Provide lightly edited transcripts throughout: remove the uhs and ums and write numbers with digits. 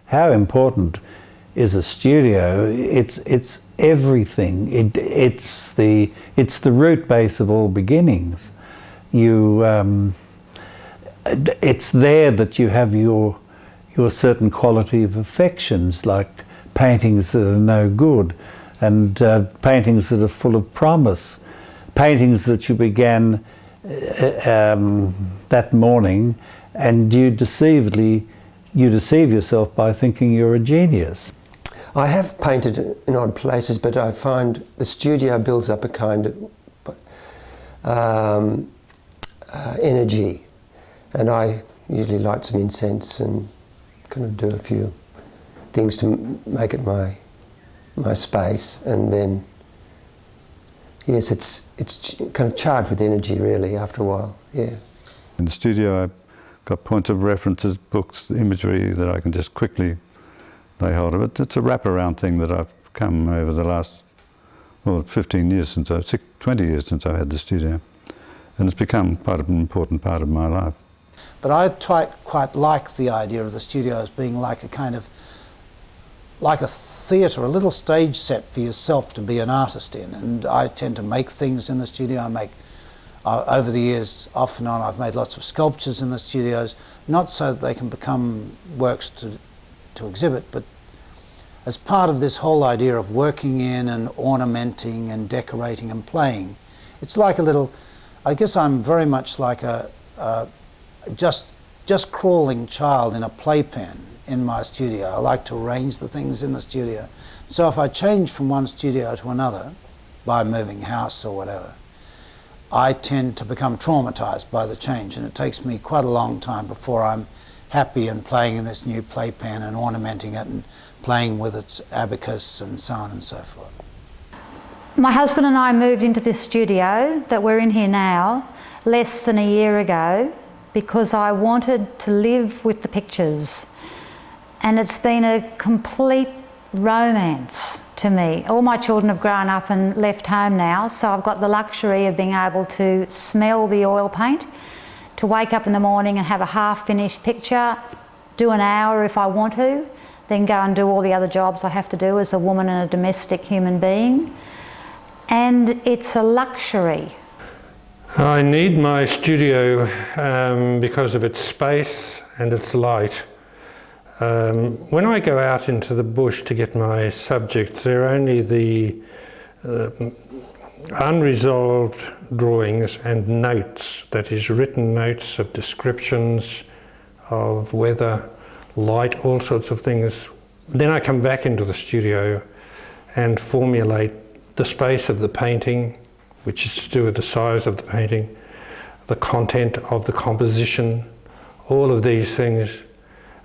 how important is a studio? It's everything. It's the root base of all beginnings. It's there that you have your certain quality of affections, like paintings that are no good, and paintings that are full of promise, paintings that you began that morning, and you deceive yourself by thinking you're a genius. I have painted in odd places, but I find the studio builds up a kind of energy, and I usually light some incense and kind of do a few things to make it my space, and then yes, it's kind of charged with energy really after a while. Yeah. In the studio, I've got points of references, books, imagery that I can just quickly lay hold of it. It's a wraparound thing that I've come over the last 15 years 20 years since I've had the studio, and it's become quite an important part of my life. But I quite like the idea of the studio as being like a kind of, like a theatre, a little stage set for yourself to be an artist in. And I tend to make things in the studio. I make, over the years, off and on, I've made lots of sculptures in the studios, not so that they can become works to exhibit, but as part of this whole idea of working in and ornamenting and decorating and playing. It's like a little, I guess I'm very much like a just crawling child in a playpen in my studio. I like to arrange the things in the studio. So if I change from one studio to another, by moving house or whatever, I tend to become traumatized by the change, and it takes me quite a long time before I'm happy and playing in this new playpen and ornamenting it and playing with its abacus and so on and so forth. My husband and I moved into this studio that we're in here now less than a year ago because I wanted to live with the pictures, and it's been a complete romance to me. All my children have grown up and left home now, so I've got the luxury of being able to smell the oil paint, to wake up in the morning and have a half-finished picture, do an hour if I want to, then go and do all the other jobs I have to do as a woman and a domestic human being. And it's a luxury. I need my studio because of its space and its light. When I go out into the bush to get my subjects, they're only the unresolved drawings and notes, that is, written notes of descriptions of weather, light, all sorts of things. Then I come back into the studio and formulate the space of the painting, which is to do with the size of the painting, the content of the composition, all of these things.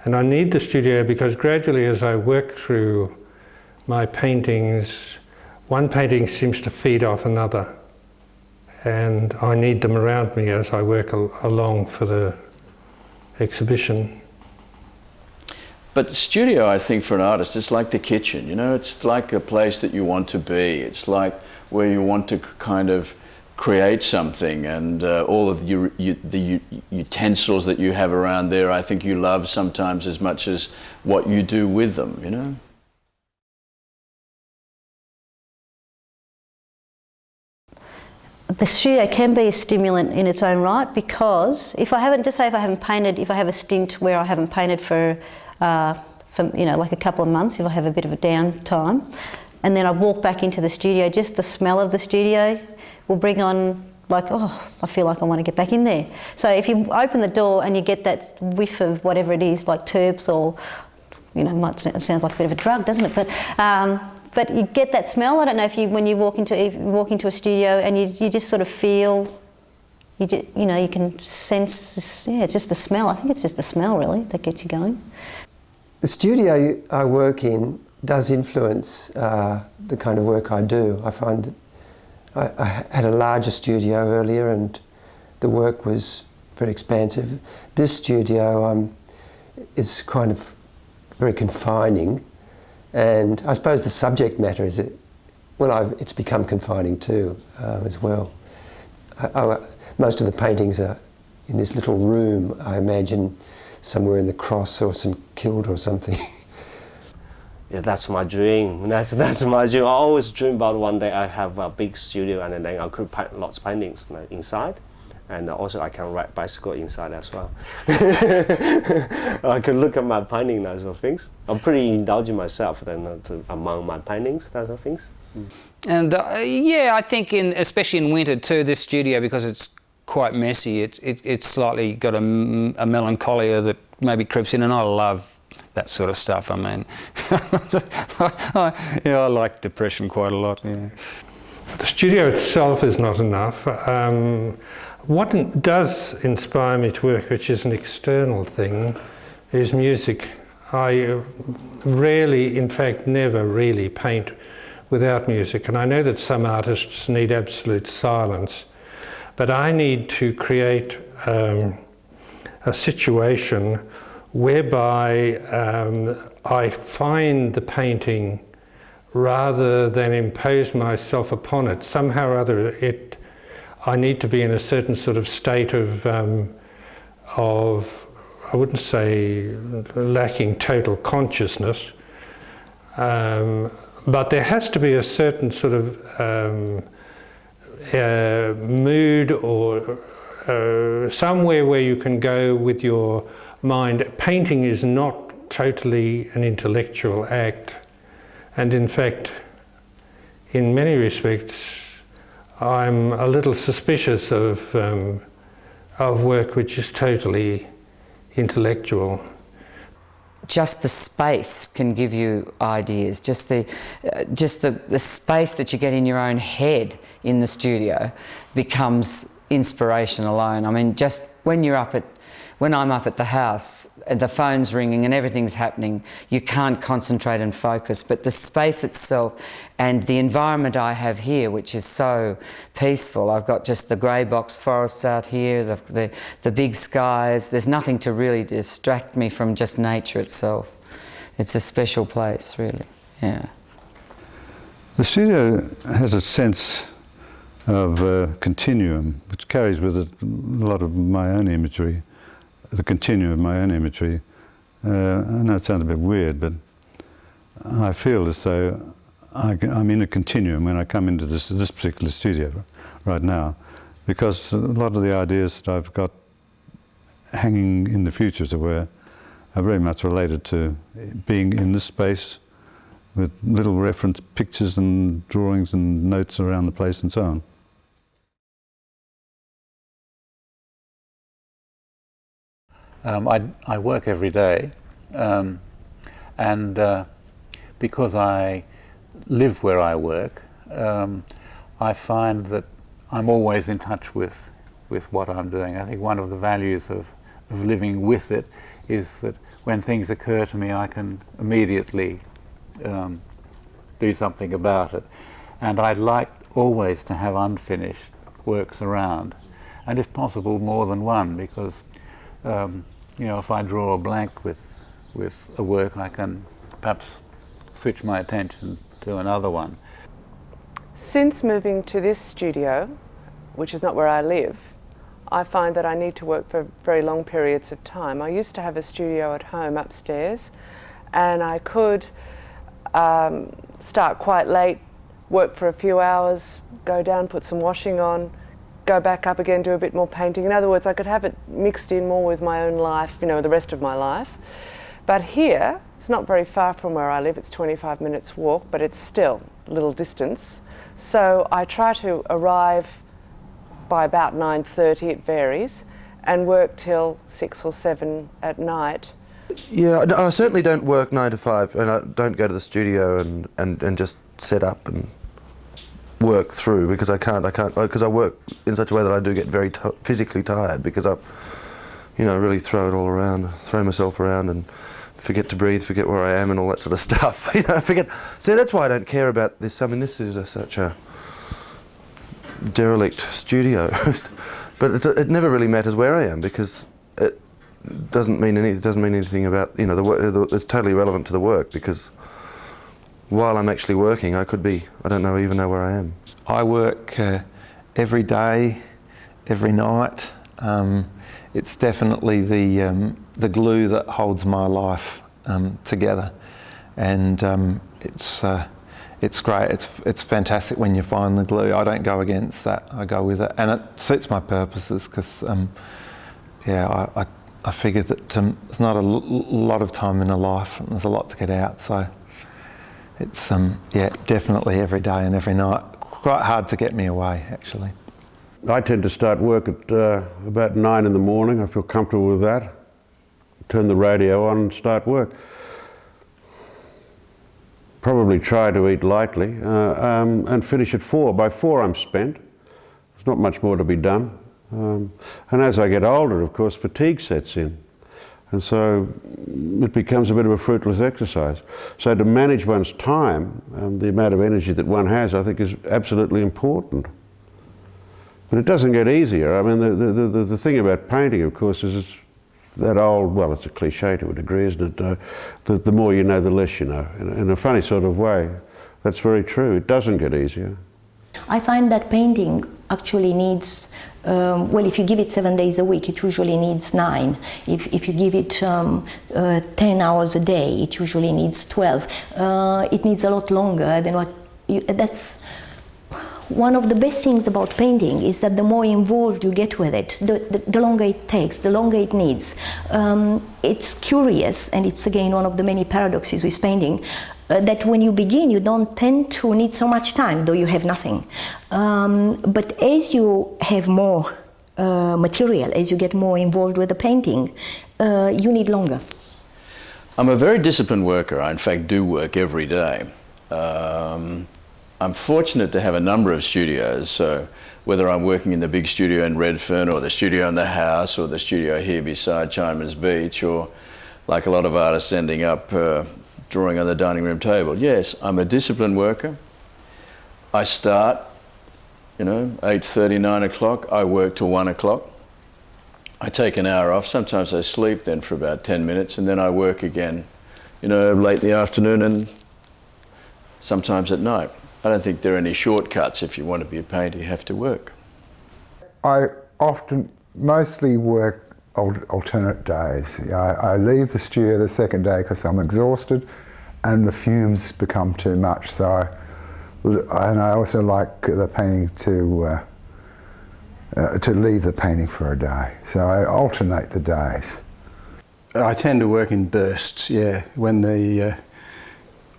And I need the studio because gradually as I work through my paintings, one painting seems to feed off another, and I need them around me as I work along for the exhibition. But the studio, I think, for an artist, it's like the kitchen, you know, it's like a place that you want to be. It's like where you want to kind of create something, and all of the utensils that you have around there, I think you love sometimes as much as what you do with them, you know. The studio can be a stimulant in its own right, because if I haven't painted, if I have a stint where I haven't painted for you know, like a couple of months, if I have a bit of a downtime, and then I walk back into the studio, just the smell of the studio will bring on, like, oh, I feel like I want to get back in there. So if you open the door and you get that whiff of whatever it is, like terps, or, you know, it sounds like a bit of a drug, doesn't it? But you get that smell. I don't know if when you walk into a studio and you just sort of feel, you know, you can sense this, yeah, just the smell. I think it's just the smell really that gets you going. The studio I work in does influence the kind of work I do. I find that I had a larger studio earlier and the work was very expansive. This studio is kind of very confining, and I suppose the subject matter is it's become confining too as well. Most of the paintings are in this little room, I imagine, somewhere in the Cross or St Kilda or something. Yeah, that's my dream. That's my dream. I always dream about one day I have a big studio and then I could paint lots of paintings inside. And also I can ride bicycle inside as well. I can look at my painting, that sort of things. I'm pretty indulging myself then among my paintings, that sort of things. And yeah, I think especially in winter too, this studio, because it's quite messy, it's slightly got a melancholia that maybe creeps in, and I love that sort of stuff. I mean, I like depression quite a lot. Yeah. The studio itself is not enough. What does inspire me to work, which is an external thing, is music. I rarely, in fact never really paint without music, and I know that some artists need absolute silence, but I need to create a situation whereby I find the painting rather than impose myself upon it. Somehow or other I need to be in a certain sort of state of I wouldn't say lacking total consciousness, but there has to be a certain sort of mood or somewhere where you can go with your mind. Painting is not totally an intellectual act, and in fact, in many respects, I'm a little suspicious of work which is totally intellectual. Just the space can give you ideas. Just the space that you get in your own head in the studio becomes inspiration alone. I mean, just when I'm up at the house, the phone's ringing and everything's happening, you can't concentrate and focus. But the space itself and the environment I have here, which is so peaceful, I've got just the grey box forests out here, the big skies. There's nothing to really distract me from just nature itself. It's a special place, really. Yeah. The studio has a sense of continuum, which carries with it a lot of my own imagery. The continuum of my own imagery. I know it sounds a bit weird, but I feel as though I'm in a continuum when I come into this particular studio right now, because a lot of the ideas that I've got hanging in the future, as it were, are very much related to being in this space with little reference pictures and drawings and notes around the place and so on. I work every day, and because I live where I work, I find that I'm always in touch with what I'm doing. I think one of the values of living with it is that when things occur to me, I can immediately do something about it. And I'd like always to have unfinished works around, and if possible more than one, because you know, if I draw a blank with a work, I can perhaps switch my attention to another one. Since moving to this studio, which is not where I live, I find that I need to work for very long periods of time. I used to have a studio at home upstairs, and I could start quite late, work for a few hours, go down, put some washing on, go back up again, do a bit more painting. In other words, I could have it mixed in more with my own life, you know, the rest of my life. But here, it's not very far from where I live, it's 25 minutes walk, but it's still a little distance. So I try to arrive by about 9:30, it varies, and work till 6 or 7 at night. Yeah, I certainly don't work 9 to 5, and I don't go to the studio and just set up and work through, because I can't, because I work in such a way that I do get very physically tired, because I, you know, really throw it all around, throw myself around and forget to breathe, forget where I am and all that sort of stuff. You know, see, that's why I don't care about this. I mean, this is such a derelict studio, but it never really matters where I am, because it doesn't mean anything about, you know, the work. It's totally irrelevant to the work, because while I'm actually working, I could be, I don't even know where I am. I work every day, every night. It's definitely the glue that holds my life together. and it's great. It's fantastic when you find the glue. I don't go against that. I go with it, and it suits my purposes because, I figure that there's not a lot of time in a life, and there's a lot to get out. So it's definitely every day and every night. Quite hard to get me away, actually. I tend to start work at about 9 in the morning. I feel comfortable with that. Turn the radio on and start work. Probably try to eat lightly and finish at 4. By 4 I'm spent. There's not much more to be done. And as I get older, of course, fatigue sets in. And so it becomes a bit of a fruitless exercise. So to manage one's time and the amount of energy that one has, I think is absolutely important. But it doesn't get easier. I mean, the thing about painting, of course, is it's that old, well, it's a cliche to a degree, isn't it? The more you know, the less you know. In a funny sort of way, that's very true. It doesn't get easier. I find that painting actually needs, well, if you give it 7 days a week, it usually needs 9. If you give it 10 hours a day, it usually needs 12. It needs a lot longer than what that's one of the best things about painting is that the more involved you get with it, the longer it takes, the longer it needs. It's curious, and it's again one of the many paradoxes with painting, that when you begin, you don't tend to need so much time, though you have nothing. But as you have more material, as you get more involved with the painting, you need longer. I'm a very disciplined worker. I, in fact, do work every day. I'm fortunate to have a number of studios, so whether I'm working in the big studio in Redfern or the studio in the house or the studio here beside Chinman's Beach, or like a lot of artists ending up drawing on the dining room table. Yes, I'm a disciplined worker. I start, 8:30, 9 o'clock. I work till 1 o'clock. I take an hour off. Sometimes I sleep then for about 10 minutes, and then I work again, late in the afternoon and sometimes at night. I don't think there are any shortcuts. If you want to be a painter, you have to work. I mostly work alternate days. I leave the studio the second day because I'm exhausted and the fumes become too much. So, and I also like the painting to leave the painting for a day. So I alternate the days. I tend to work in bursts, yeah.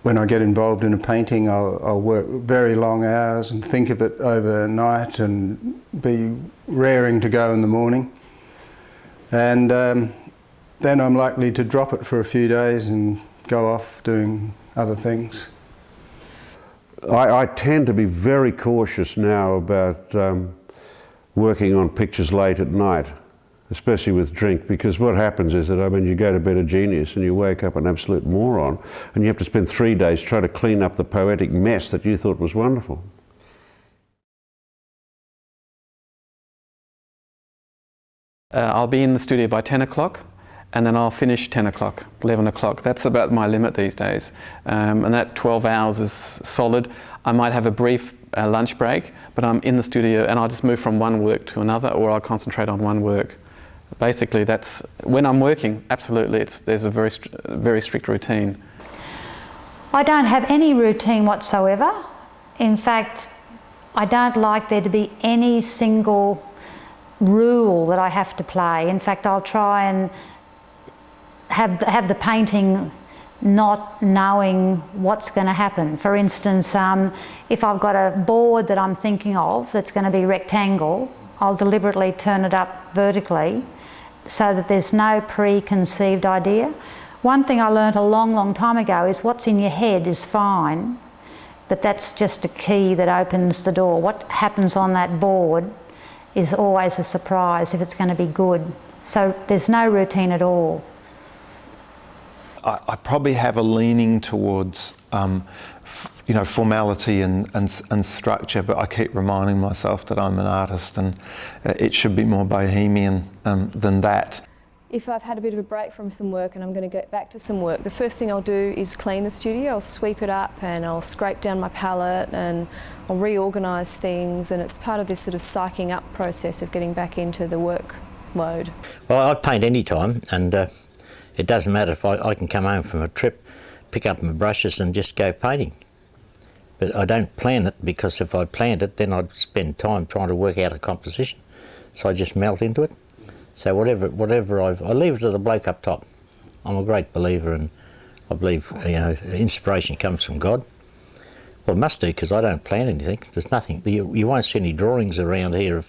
When I get involved in a painting, I'll work very long hours and think of it overnight and be raring to go in the morning. And then I'm likely to drop it for a few days and go off doing other things. I tend to be very cautious now about working on pictures late at night, especially with drink, because what happens is that, you go to bed a genius and you wake up an absolute moron, and you have to spend 3 days trying to clean up the poetic mess that you thought was wonderful. I'll be in the studio by 10 o'clock, and then I'll finish 10 o'clock, 11 o'clock. That's about my limit these days. And that 12 hours is solid. I might have a brief lunch break, but I'm in the studio and I'll just move from one work to another, or I'll concentrate on one work. Basically, that's when I'm working. Absolutely, there's a very strict routine. I don't have any routine whatsoever. In fact, I don't like there to be any single rule that I have to play. In fact, I'll try and have the painting not knowing what's going to happen. For instance, if I've got a board that I'm thinking of that's going to be rectangle, I'll deliberately turn it up vertically so that there's no preconceived idea. One thing I learnt a long, long time ago is what's in your head is fine, but that's just a key that opens the door. What happens on that board is always a surprise if it's going to be good. So there's no routine at all. I probably have a leaning towards formality and structure, but I keep reminding myself that I'm an artist and it should be more bohemian than that. If I've had a bit of a break from some work and I'm going to go back to some work, the first thing I'll do is clean the studio. I'll sweep it up and I'll scrape down my palette and I'll reorganise things, and it's part of this sort of psyching up process of getting back into the work mode. Well, I paint any time, and it doesn't matter if I can come home from a trip pick up my brushes and just go painting. But I don't plan it, because if I planned it, then I'd spend time trying to work out a composition. So I just melt into it. So whatever I leave it to the bloke up top. I'm a great believer, and I believe, you know, inspiration comes from God. Well, it must do, because I don't plan anything. There's nothing. You won't see any drawings around here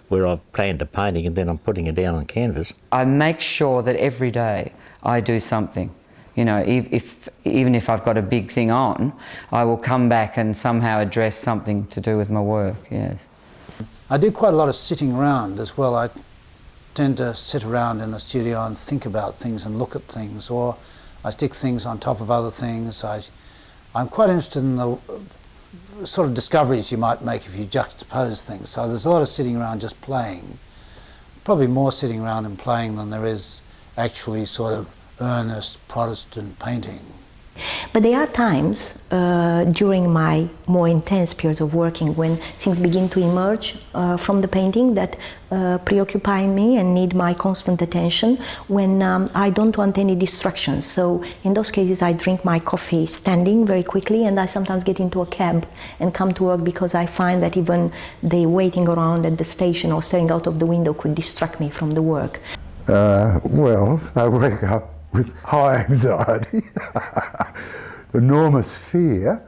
where I've planned a painting and then I'm putting it down on canvas. I make sure that every day I do something. You know, even if I've got a big thing on, I will come back and somehow address something to do with my work, yes. I do quite a lot of sitting around as well. I tend to sit around in the studio and think about things and look at things, or I stick things on top of other things. I'm quite interested in the sort of discoveries you might make if you juxtapose things. So there's a lot of sitting around just playing. Probably more sitting around and playing than there is actually sort of earnest Protestant painting. But there are times during my more intense periods of working when things begin to emerge from the painting that preoccupy me and need my constant attention, when I don't want any distractions. So in those cases I drink my coffee standing very quickly, and I sometimes get into a cab and come to work, because I find that even the waiting around at the station or staring out of the window could distract me from the work. Well, I wake up with high anxiety, enormous fear,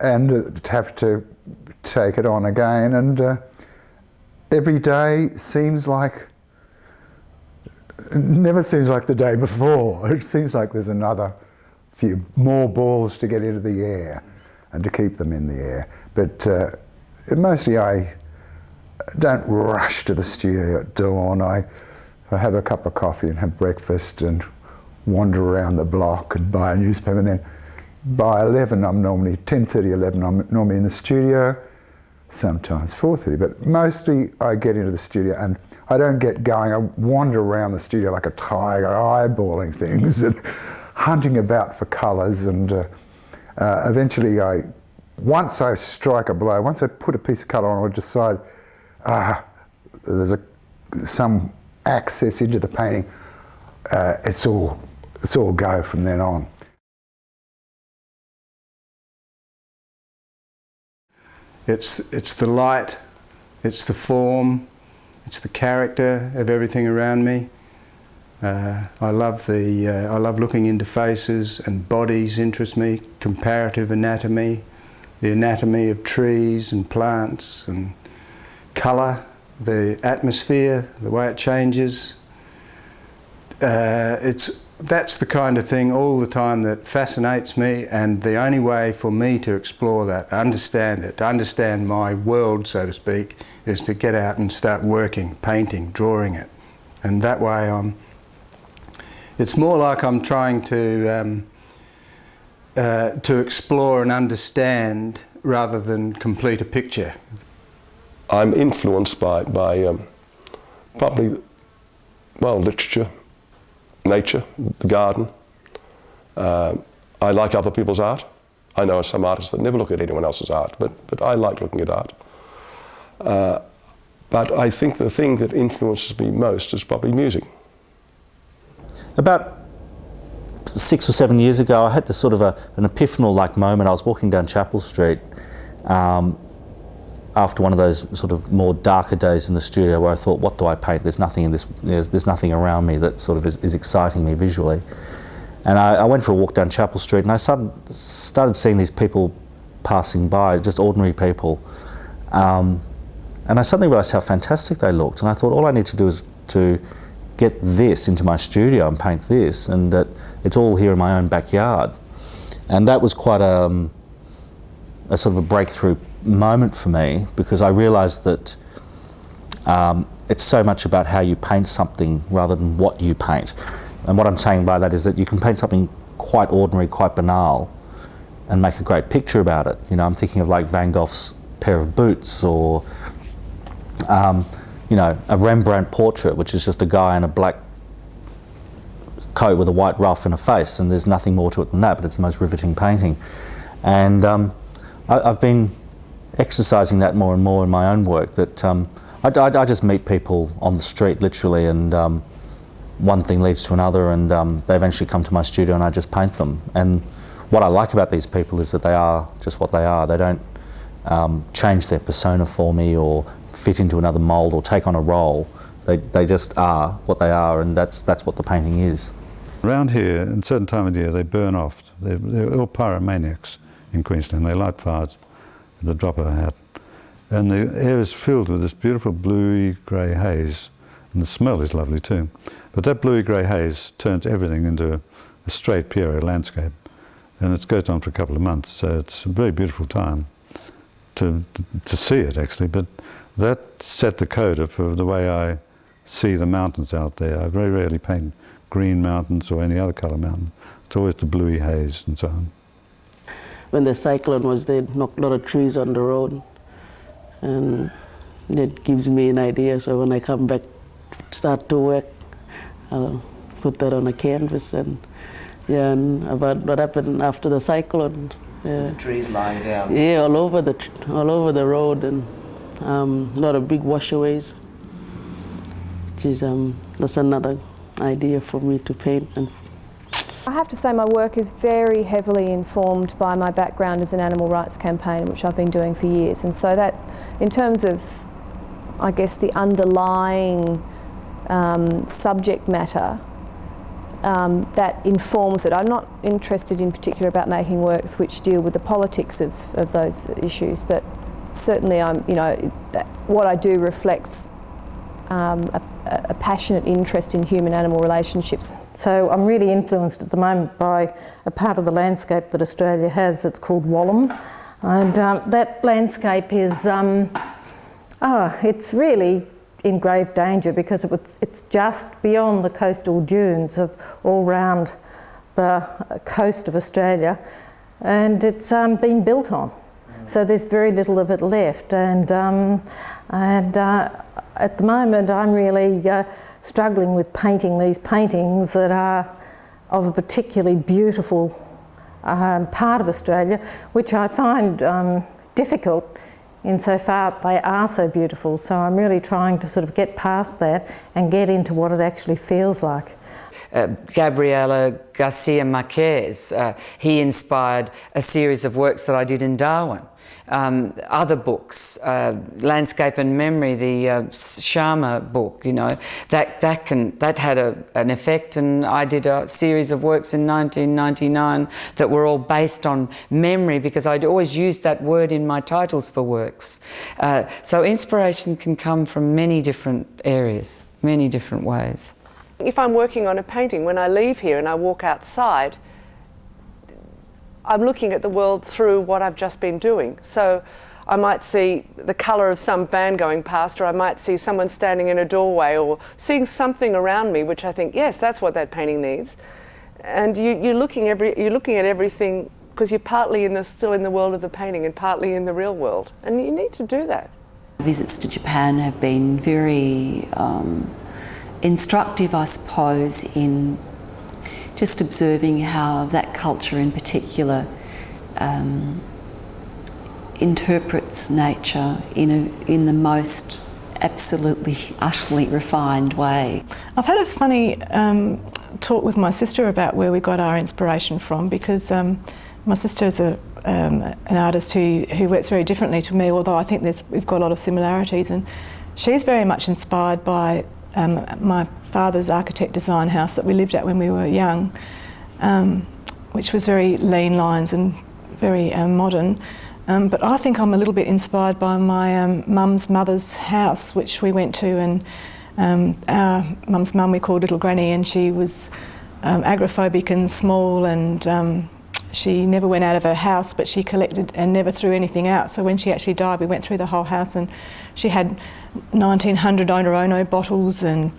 and have to take it on again. And every day never seems like the day before. It seems like there's another few more balls to get into the air and to keep them in the air. But mostly I don't rush to the studio at dawn. I have a cup of coffee and have breakfast and wander around the block and buy a newspaper, and then by 11 I'm normally, 10:30, 11 I'm normally in the studio, sometimes 4:30, but mostly I get into the studio and I don't get going. I wander around the studio like a tiger, eyeballing things and hunting about for colours, and eventually once I strike a blow, once I put a piece of colour on, I decide there's some access into the painting, it's all go from then on. It's the light, it's the form, it's the character of everything around me. I love looking into faces, and bodies interest me, comparative anatomy, the anatomy of trees and plants, and colour, the atmosphere, the way it changes. That's the kind of thing all the time that fascinates me, and the only way for me to explore that, understand it, to understand my world, so to speak, is to get out and start working, painting, drawing it. And that way it's more like I'm trying to explore and understand rather than complete a picture. I'm influenced by probably, well, literature, nature, the garden. I like other people's art. I know some artists that never look at anyone else's art, but I like looking at art. But I think the thing that influences me most is probably music. About 6 or 7 years ago, I had this sort of an epiphanal-like moment. I was walking down Chapel Street after one of those sort of more darker days in the studio, where I thought, what do I paint? There's nothing in this. There's nothing around me that sort of is exciting me visually. And I went for a walk down Chapel Street, and I started seeing these people passing by, just ordinary people. And I suddenly realised how fantastic they looked, and I thought all I need to do is to get this into my studio and paint this, and that it's all here in my own backyard. And that was quite a sort of a breakthrough moment for me, because I realised that it's so much about how you paint something rather than what you paint. And what I'm saying by that is that you can paint something quite ordinary, quite banal, and make a great picture about it. You know, I'm thinking of like Van Gogh's pair of boots, or you know, a Rembrandt portrait, which is just a guy in a black coat with a white ruff and a face, and there's nothing more to it than that, but it's the most riveting painting. And I've been exercising that more and more in my own work, that I just meet people on the street, literally, and one thing leads to another, and they eventually come to my studio and I just paint them. And what I like about these people is that they are just what they are. They don't change their persona for me or fit into another mould or take on a role. They just are what they are, and that's what the painting is. Around here, in a certain time of the year, they burn off. They're all pyromaniacs in Queensland. They light fires at the drop of a hat. And the air is filled with this beautiful bluey grey haze, and the smell is lovely too. But that bluey grey haze turns everything into a straight Pierrot landscape, and it goes on for a couple of months, so it's a very beautiful time to see it actually. But that set the code for the way I see the mountains out there. I very rarely paint green mountains or any other colour mountain. It's always the bluey haze and so on. When the cyclone was there, it knocked a lot of trees on the road, and that gives me an idea. So when I come back, start to work, I'll put that on a canvas, and yeah, and about what happened after the cyclone. The trees lying down. Yeah, all over the road, and a lot of big washaways. Which is that's another idea for me to paint. And I have to say my work is very heavily informed by my background as an animal rights campaigner, which I've been doing for years, and so that, in terms of, I guess, the underlying subject matter, that informs it. I'm not interested in particular about making works which deal with the politics of those issues, but certainly what I do reflects a passionate interest in human-animal relationships. So I'm really influenced at the moment by a part of the landscape that Australia has that's called Wallam, and that landscape is, it's really in grave danger because it's just beyond the coastal dunes of all round the coast of Australia, and it's been built on. So there's very little of it left, and at the moment I'm really struggling with painting these paintings that are of a particularly beautiful part of Australia, which I find difficult insofar they are so beautiful. So I'm really trying to sort of get past that and get into what it actually feels like. Gabriela Garcia Marquez, he inspired a series of works that I did in Darwin. Other books, Landscape and Memory, the Sharma book, you know, that had an effect, and I did a series of works in 1999 that were all based on memory, because I'd always used that word in my titles for works. So inspiration can come from many different areas, many different ways. If I'm working on a painting, when I leave here and I walk outside, I'm looking at the world through what I've just been doing. So I might see the colour of some van going past, or I might see someone standing in a doorway, or seeing something around me which I think, yes, that's what that painting needs. And you're looking at everything because you're partly still in the world of the painting and partly in the real world, and you need to do that. Visits to Japan have been very instructive, I suppose, in just observing how that culture in particular interprets nature in the most absolutely, utterly refined way. I've had a funny talk with my sister about where we got our inspiration from, because my sister's an artist who works very differently to me, although I think we've got a lot of similarities, and she's very much inspired by my father's architect design house that we lived at when we were young, which was very lean lines and very modern. But I think I'm a little bit inspired by my mum's mother's house, which we went to, and our mum's mum we called Little Granny, and she was agoraphobic and small, and she never went out of her house, but she collected and never threw anything out. So when she actually died, we went through the whole house, and she had 1900 Ono bottles and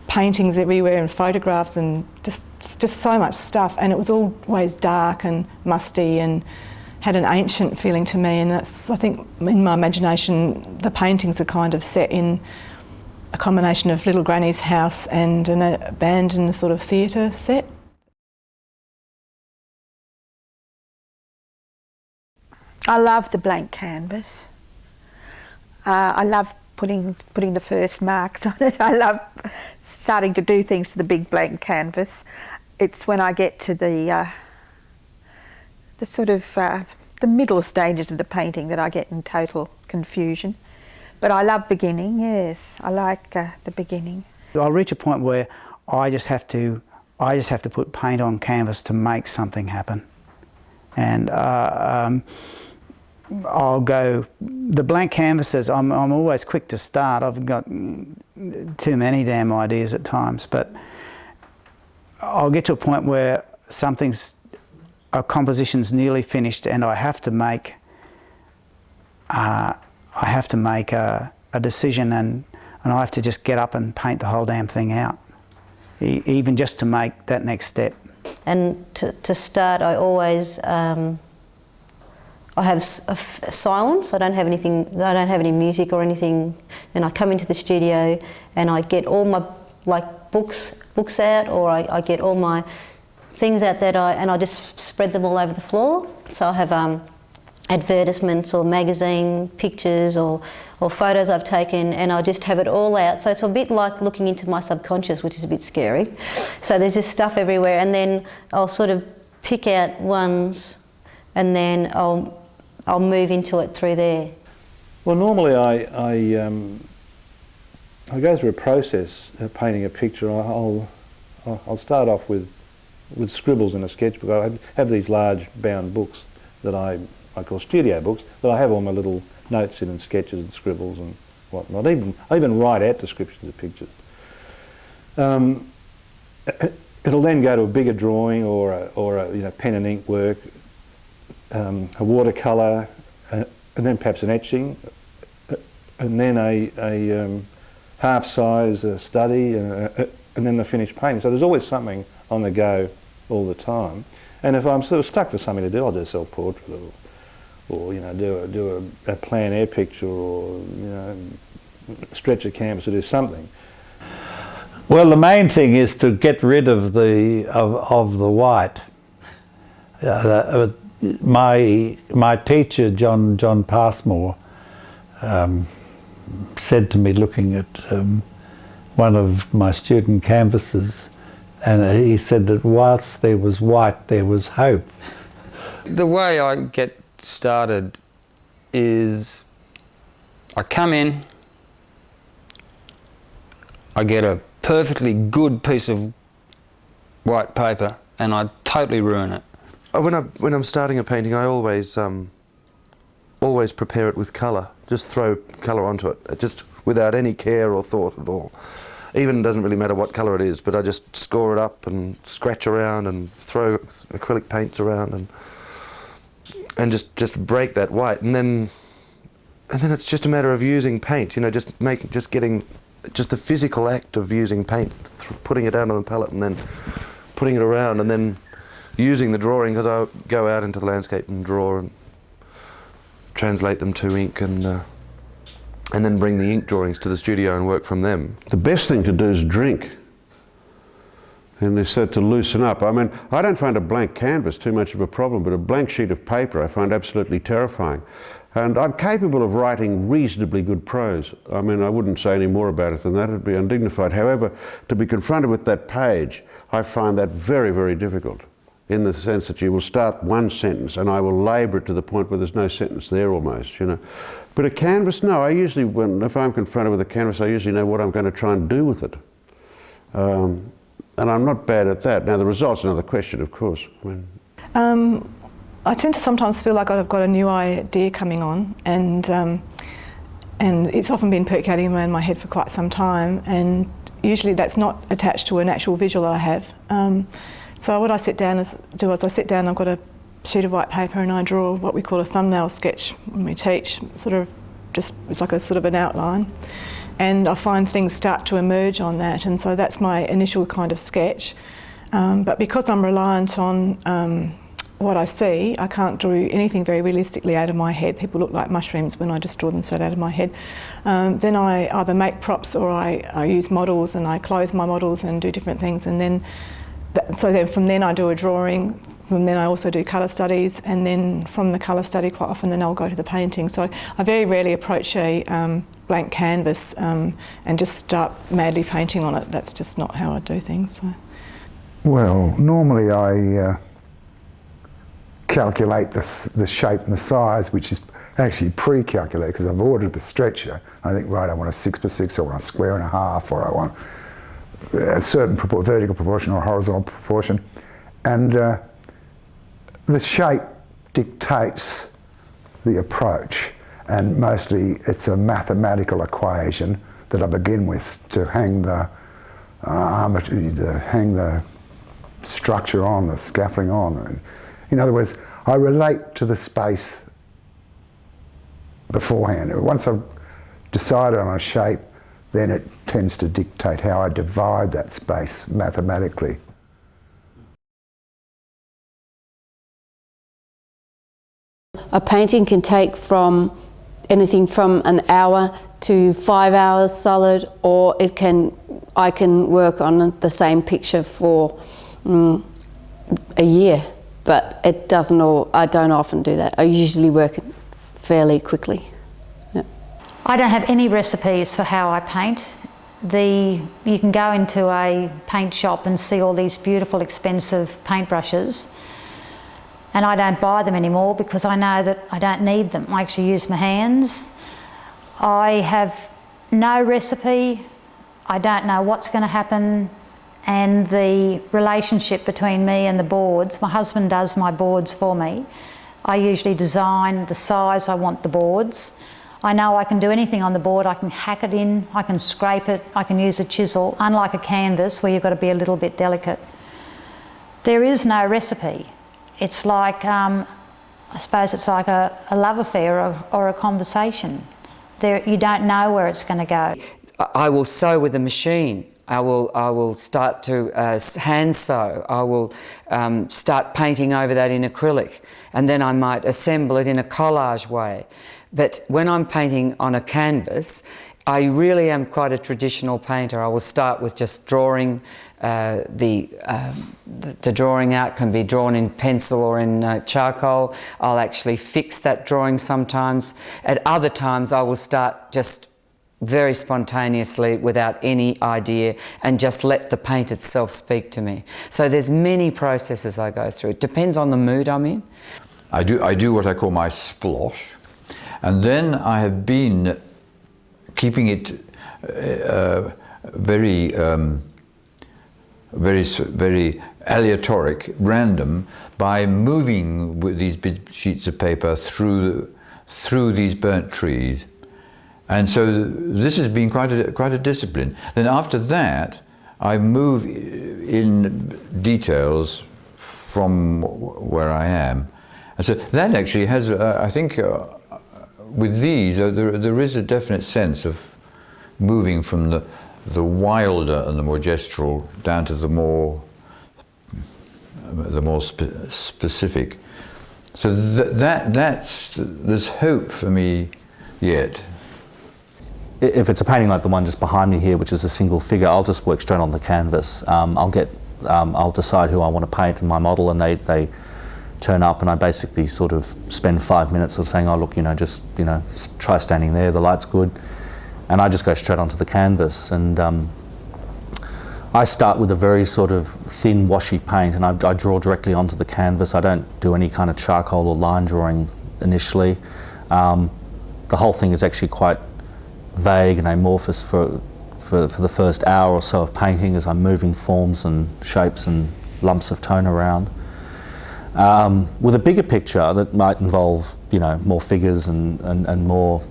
paintings everywhere and photographs and just so much stuff, and it was always dark and musty and had an ancient feeling to me. And that's, I think, in my imagination, the paintings are kind of set in a combination of Little Granny's house and an abandoned sort of theatre set. I love the blank canvas. I love putting the first marks on it. I love starting to do things to the big blank canvas. It's when I get to the the sort of the middle stages of the painting that I get in total confusion. But I love beginning, yes. I like the beginning. I'll reach a point where I just have to put paint on canvas to make something happen. And I'll go, the blank canvases, I'm always quick to start. I've got too many damn ideas at times, but I'll get to a point where a composition's nearly finished and I have to make a decision, and I have to just get up and paint the whole damn thing out, even just to make that next step. And to start, I always I have silence. I don't have anything. I don't have any music or anything. And I come into the studio and I get all my books out, or I get all my things out and I just spread them all over the floor. So I have advertisements or magazine pictures or photos I've taken, and I just have it all out. So it's a bit like looking into my subconscious, which is a bit scary. So there's just stuff everywhere, and then I'll sort of pick out ones, and then I'll move into it through there. Well, normally I go through a process of painting a picture. I'll start off with scribbles in a sketchbook. I have these large bound books that I call studio books, that I have all my little notes in and sketches and scribbles and whatnot. I even write out descriptions of pictures. It'll then go to a bigger drawing or a pen and ink work, a watercolour, and then perhaps an etching, and then a half-size study, and then the finished painting. So there's always something on the go all the time. And if I'm sort of stuck for something to do, I'll do a self-portrait, or do a plein air picture, or stretch a canvas to do something. Well, the main thing is to get rid of the white. My teacher, John Passmore, said to me, looking at one of my student canvases, and he said that whilst there was white, there was hope. The way I get started is I come in, I get a perfectly good piece of white paper, and I totally ruin it. When I'm starting a painting, I always prepare it with colour. Just throw colour onto it, just without any care or thought at all. Even it doesn't really matter what colour it is, but I just score it up and scratch around and throw acrylic paints around and just break that white, and then it's just a matter of using paint. Just getting the physical act of using paint, putting it out on the palette and then putting it around, and then using the drawing, because I go out into the landscape and draw and translate them to ink, and then bring the ink drawings to the studio and work from them. The best thing to do is drink. And they said to loosen up. I mean, I don't find a blank canvas too much of a problem, but a blank sheet of paper I find absolutely terrifying. And I'm capable of writing reasonably good prose. I mean, I wouldn't say any more about it than that, it'd be undignified. However, to be confronted with that page, I find that very, very difficult, in the sense that you will start one sentence and I will labour it to the point where there's no sentence there almost, But a canvas, no, if I'm confronted with a canvas, I usually know what I'm going to try and do with it. And I'm not bad at that. Now, the result's another question, of course. I tend to sometimes feel like I've got a new idea coming on, and it's often been percolating around my head for quite some time, and usually that's not attached to an actual visual I have. So what I sit down is I've got a sheet of white paper and I draw what we call a thumbnail sketch when we teach, it's like a sort of an outline. And I find things start to emerge on that, and so that's my initial kind of sketch. But because I'm reliant on what I see, I can't do anything very realistically out of my head. People look like mushrooms when I just draw them straight out of my head. Then I either make props or I use models, and I clothe my models and do different things, and then from then I do a drawing. From then I also do colour studies, and then from the colour study quite often then I'll go to the painting. So I very rarely approach a blank canvas and just start madly painting on it. That's just not how I do things. So. Well, normally I calculate the shape and the size, which is actually pre-calculated because I've ordered the stretcher. I think, right, I want a 6x6, or I want a square and a half, or I want a certain vertical proportion or horizontal proportion. And the shape dictates the approach, and mostly it's a mathematical equation that I begin with to hang the structure on, the scaffolding on. In other words, I relate to the space beforehand. Once I've decided on a shape, then it tends to dictate how I divide that space mathematically. A painting can take from anything from an hour to 5 hours solid, or I can work on the same picture for a year, but I don't often do that. I usually work fairly quickly. Yep. I don't have any recipes for how I paint. You can go into a paint shop and see all these beautiful expensive paintbrushes, and I don't buy them anymore because I know that I don't need them. I actually use my hands. I have no recipe. I don't know what's going to happen, and the relationship between me and the boards, my husband does my boards for me. I usually design the size I want the boards. I know I can do anything on the board. I can hack it in, I can scrape it, I can use a chisel, unlike a canvas where you've got to be a little bit delicate. There is no recipe. It's like, I suppose it's like a love affair or a conversation. You don't know where it's going to go. I will sew with a machine. I will start to hand sew. I will start painting over that in acrylic, and then I might assemble it in a collage way. But when I'm painting on a canvas, I really am quite a traditional painter. I will start with just drawing. The drawing out can be drawn in pencil or in charcoal. I'll actually fix that drawing sometimes. At other times I will start just very spontaneously without any idea and just let the paint itself speak to me. So there's many processes I go through. It depends on the mood I'm in. I do what I call my splosh, and then I have been keeping it very aleatoric, random, by moving with these big sheets of paper through these burnt trees. And so this has been quite a discipline. Then after that, I move in details from where I am. And so that actually has, I think, with these, there is a definite sense of moving from the wilder and the more gestural down to the more specific. So there's hope for me yet. If it's a painting like the one just behind me here, which is a single figure, I'll just work straight on the canvas. I'll decide who I want to paint in my model, and they turn up, and I basically sort of spend 5 minutes of saying, oh look, just try standing there, the light's good, and I just go straight onto the canvas. And I start with a very sort of thin washy paint, and I draw directly onto the canvas. I don't do any kind of charcoal or line drawing initially. The whole thing is actually quite vague and amorphous for the first hour or so of painting, as I'm moving forms and shapes and lumps of tone around. With a bigger picture that might involve more figures and more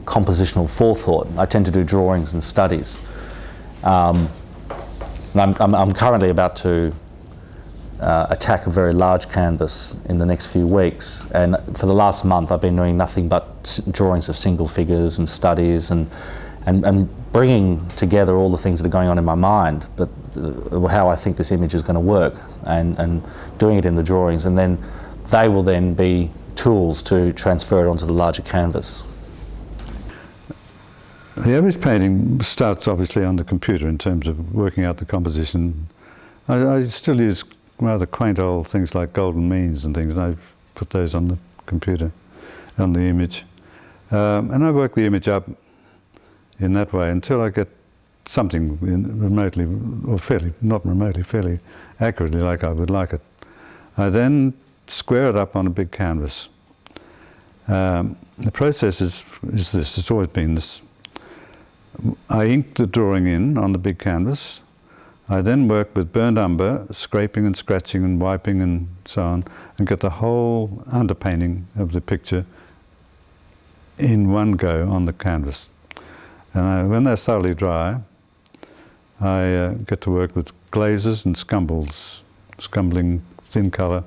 compositional forethought, I tend to do drawings and studies. And I'm currently about to attack a very large canvas in the next few weeks, and for the last month I've been doing nothing but drawings of single figures and studies and bringing together all the things that are going on in my mind, but how I think this image is going to work, and doing it in the drawings, and then they will then be tools to transfer it onto the larger canvas. The average painting starts obviously on the computer in terms of working out the composition. I still use rather quaint old things like golden means and things, and I put those on the computer, on the image. And I work the image up in that way until I get something remotely, or fairly, not remotely, fairly accurately like I would like it. I then square it up on a big canvas. The process is this, it's always been this. I ink the drawing in on the big canvas. I then work with burnt umber, scraping and scratching and wiping and so on, and get the whole underpainting of the picture in one go on the canvas. And when they're thoroughly dry, I get to work with glazes and scumbling thin colour,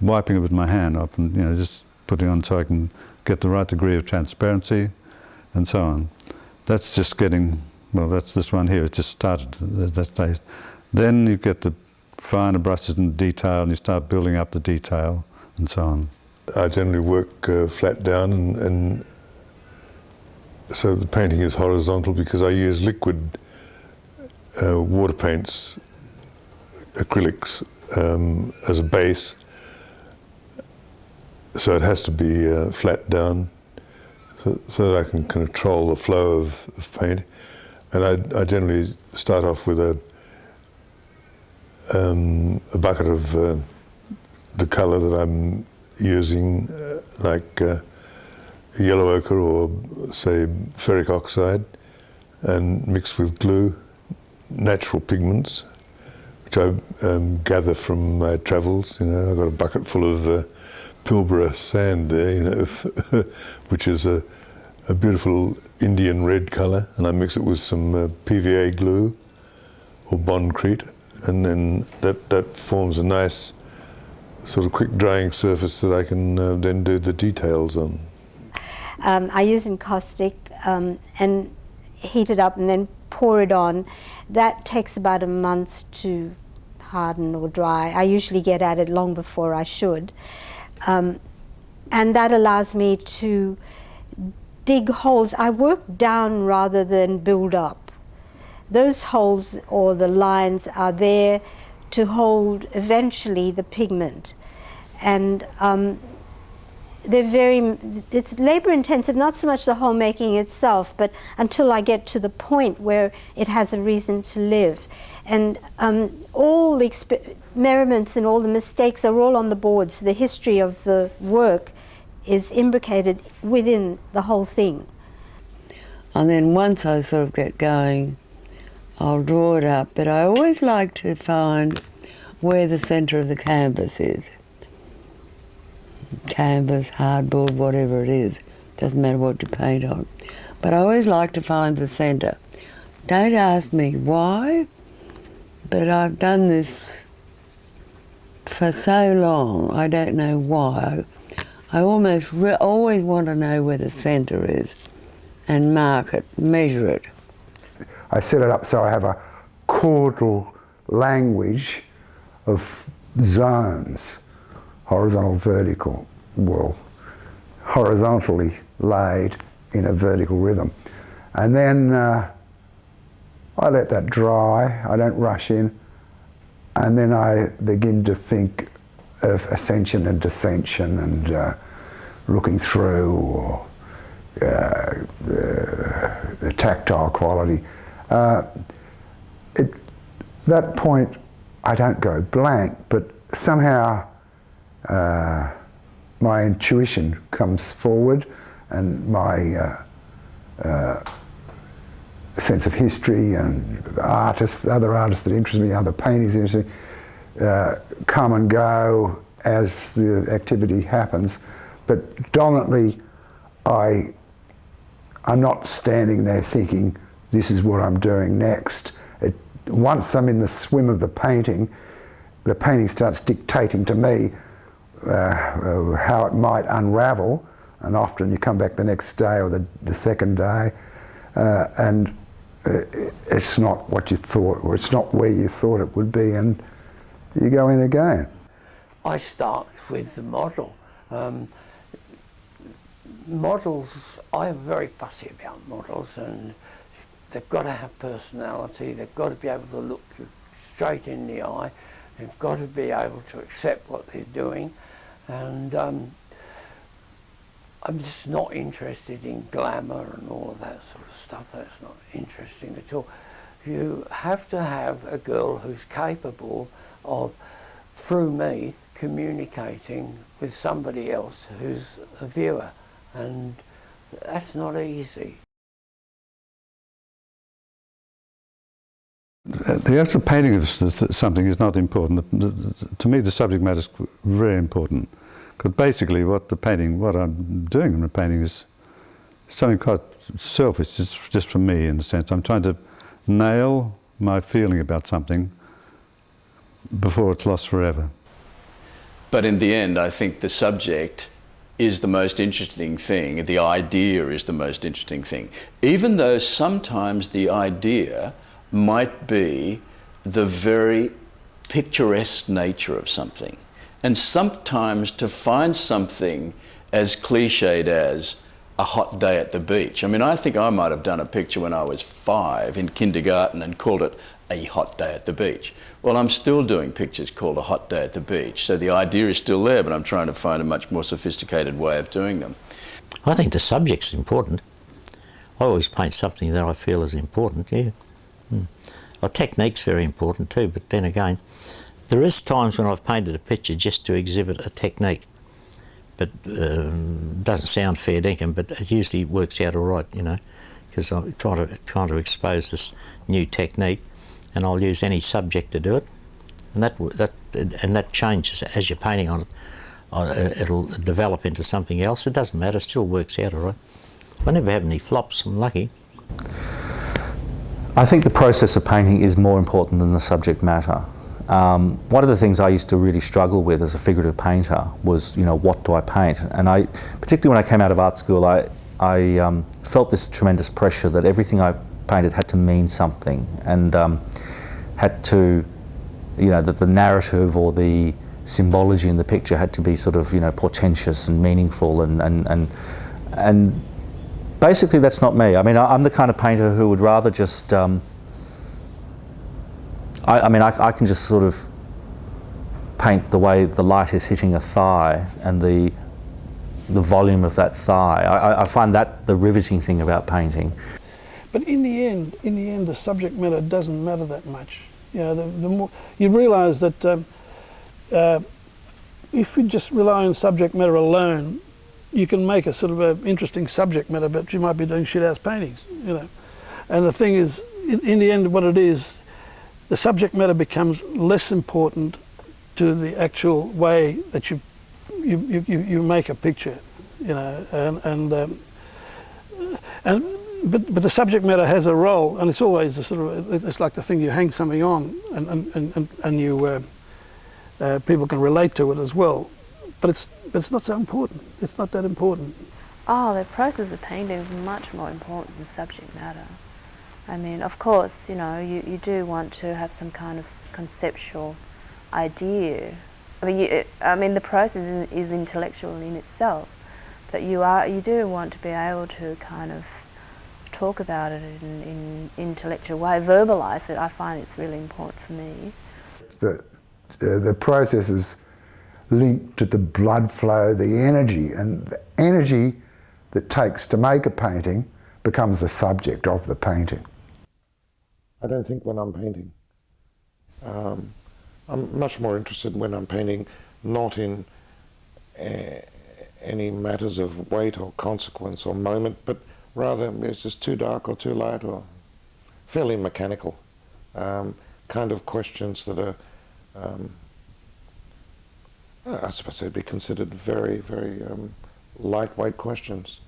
wiping it with my hand often, just putting on so I can get the right degree of transparency and so on. That's just getting, well, that's this one here, it just started at that stage. Then you get the finer brushes and detail, and you start building up the detail and so on. I generally work flat down, and so the painting is horizontal because I use liquid water paints, acrylics, as a base. So it has to be flat down so that I can control the flow of paint. And I generally start off with a bucket of the colour that I'm using, like yellow ochre or, say, ferric oxide, and mixed with glue, natural pigments, which I gather from my travels. I've got a bucket full of Pilbara sand there, which is a beautiful Indian red colour, and I mix it with some PVA glue or bondcrete, and then that forms a nice sort of quick drying surface that I can then do the details on. I use encaustic and heat it up and then pour it on. That takes about a month to harden or dry. I usually get at it long before I should. And that allows me to dig holes. I work down rather than build up. Those holes or the lines are there to hold eventually the pigment. And it's labor intensive, not so much the hole making itself, but until I get to the point where it has a reason to live. And all the experiments and all the mistakes are all on the board, so the history of the work is imbricated within the whole thing. And then once I sort of get going, I'll draw it up, but I always like to find where the centre of the canvas is. Canvas, hardboard, whatever it is, doesn't matter what you paint on. But I always like to find the centre. Don't ask me why, but I've done this for so long, I don't know why. I almost always want to know where the centre is and mark it, measure it. I set it up so I have a caudal language of zones, horizontal, vertical, well, horizontally laid in a vertical rhythm. And then I let that dry, I don't rush in, and then I begin to think of ascension and descension and looking through, or the tactile quality. At that point, I don't go blank, but somehow my intuition comes forward, and my sense of history and artists, other artists that interest me, other paintings that interest me, come and go as the activity happens. But dominantly, I'm not standing there thinking, this is what I'm doing next. Once I'm in the swim of the painting starts dictating to me how it might unravel, and often you come back the next day or the second day, and it's not what you thought, or it's not where you thought it would be, and you go in again. I start with the model. Models, I'm very fussy about models, and they've got to have personality, they've got to be able to look you straight in the eye, they've got to be able to accept what they're doing, and I'm just not interested in glamour and all of that sort of stuff. That's not interesting at all. You have to have a girl who's capable of through me, communicating with somebody else who's a viewer, and that's not easy. The actual painting of something is not important. To me, the subject matter is very important, because basically what I'm doing in the painting is something quite selfish, just for me in a sense. I'm trying to nail my feeling about something before it's lost forever. But in the end, I think the subject is the most interesting thing, the idea is the most interesting thing. Even though sometimes the idea might be the very picturesque nature of something. And sometimes to find something as cliched as a hot day at the beach. I mean, I think I might have done a picture when I was 5 in kindergarten and called it a hot day at the beach. Well, I'm still doing pictures called a hot day at the beach. So the idea is still there, but I'm trying to find a much more sophisticated way of doing them. I think the subject's important. I always paint something that I feel is important, yeah. Well, technique's very important too, but then again, there is times when I've painted a picture just to exhibit a technique, but doesn't sound fair dinkum, but it usually works out all right, you know, because I'm trying to expose this new technique, and I'll use any subject to do it, and that changes as you're painting on it. It'll develop into something else. It doesn't matter. It still works out all right. I never have any flops. I'm lucky. I think the process of painting is more important than the subject matter. One of the things I used to really struggle with as a figurative painter was, you know, what do I paint? And particularly when I came out of art school, I felt this tremendous pressure that everything I painted had to mean something, and had to, you know, that the narrative or the symbology in the picture had to be sort of, you know, portentous and meaningful, and basically that's not me. I mean, I'm the kind of painter who would rather just, I can just sort of paint the way the light is hitting a thigh and the volume of that thigh. I find that the riveting thing about painting. But in the end, the subject matter doesn't matter that much. You know, the more you realise that if you just rely on subject matter alone, you can make a sort of an interesting subject matter, but you might be doing shit-house paintings, you know. And the thing is, in the end, what it is, the subject matter becomes less important to the actual way that you make a picture, you know. But the subject matter has a role, and it's always a sort of, it's like the thing you hang something on, and you people can relate to it as well. But it's not so important. It's not that important. Oh, the process of painting is much more important than subject matter. I mean, of course, you know, you do want to have some kind of conceptual idea. I mean, the process is intellectual in itself, but you do want to be able to kind of talk about it in an intellectual way, verbalise it. I find it's really important for me. The process is linked to the blood flow, the energy, and the energy that it takes to make a painting becomes the subject of the painting. I don't think when I'm painting. I'm much more interested when I'm painting not in any matters of weight or consequence or moment, but rather it's just too dark or too light, or fairly mechanical kind of questions that are I suppose they'd be considered very, very lightweight questions.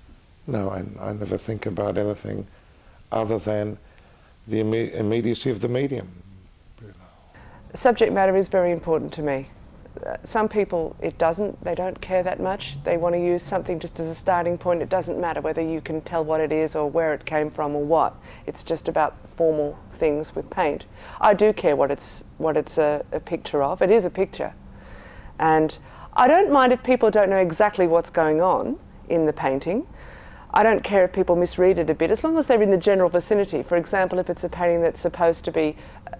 No, I never think about anything other than the immediacy of the medium. Subject matter is very important to me. Some people, they don't care that much. They want to use something just as a starting point. It doesn't matter whether you can tell what it is or where it came from or what. It's just about formal things with paint. I do care what it's a picture of. It is a picture. And I don't mind if people don't know exactly what's going on in the painting. I don't care if people misread it a bit, as long as they're in the general vicinity. For example, if it's a painting that's supposed to be,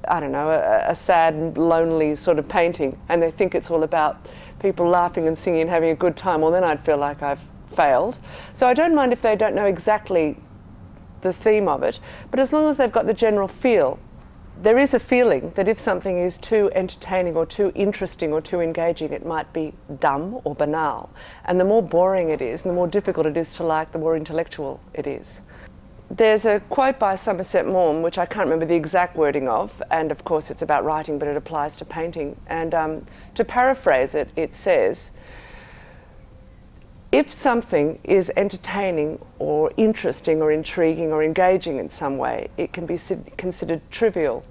I don't know, a sad and lonely sort of painting, and they think it's all about people laughing and singing and having a good time, well then I'd feel like I've failed. So I don't mind if they don't know exactly the theme of it, but as long as they've got the general feel there is a feeling that if something is too entertaining or too interesting or too engaging, it might be dumb or banal. And the more boring it is, and the more difficult it is to like, the more intellectual it is. There's a quote by Somerset Maugham, which I can't remember the exact wording of, and of course it's about writing, but it applies to painting. And to paraphrase it, it says, if something is entertaining or interesting or intriguing or engaging in some way, it can be considered trivial.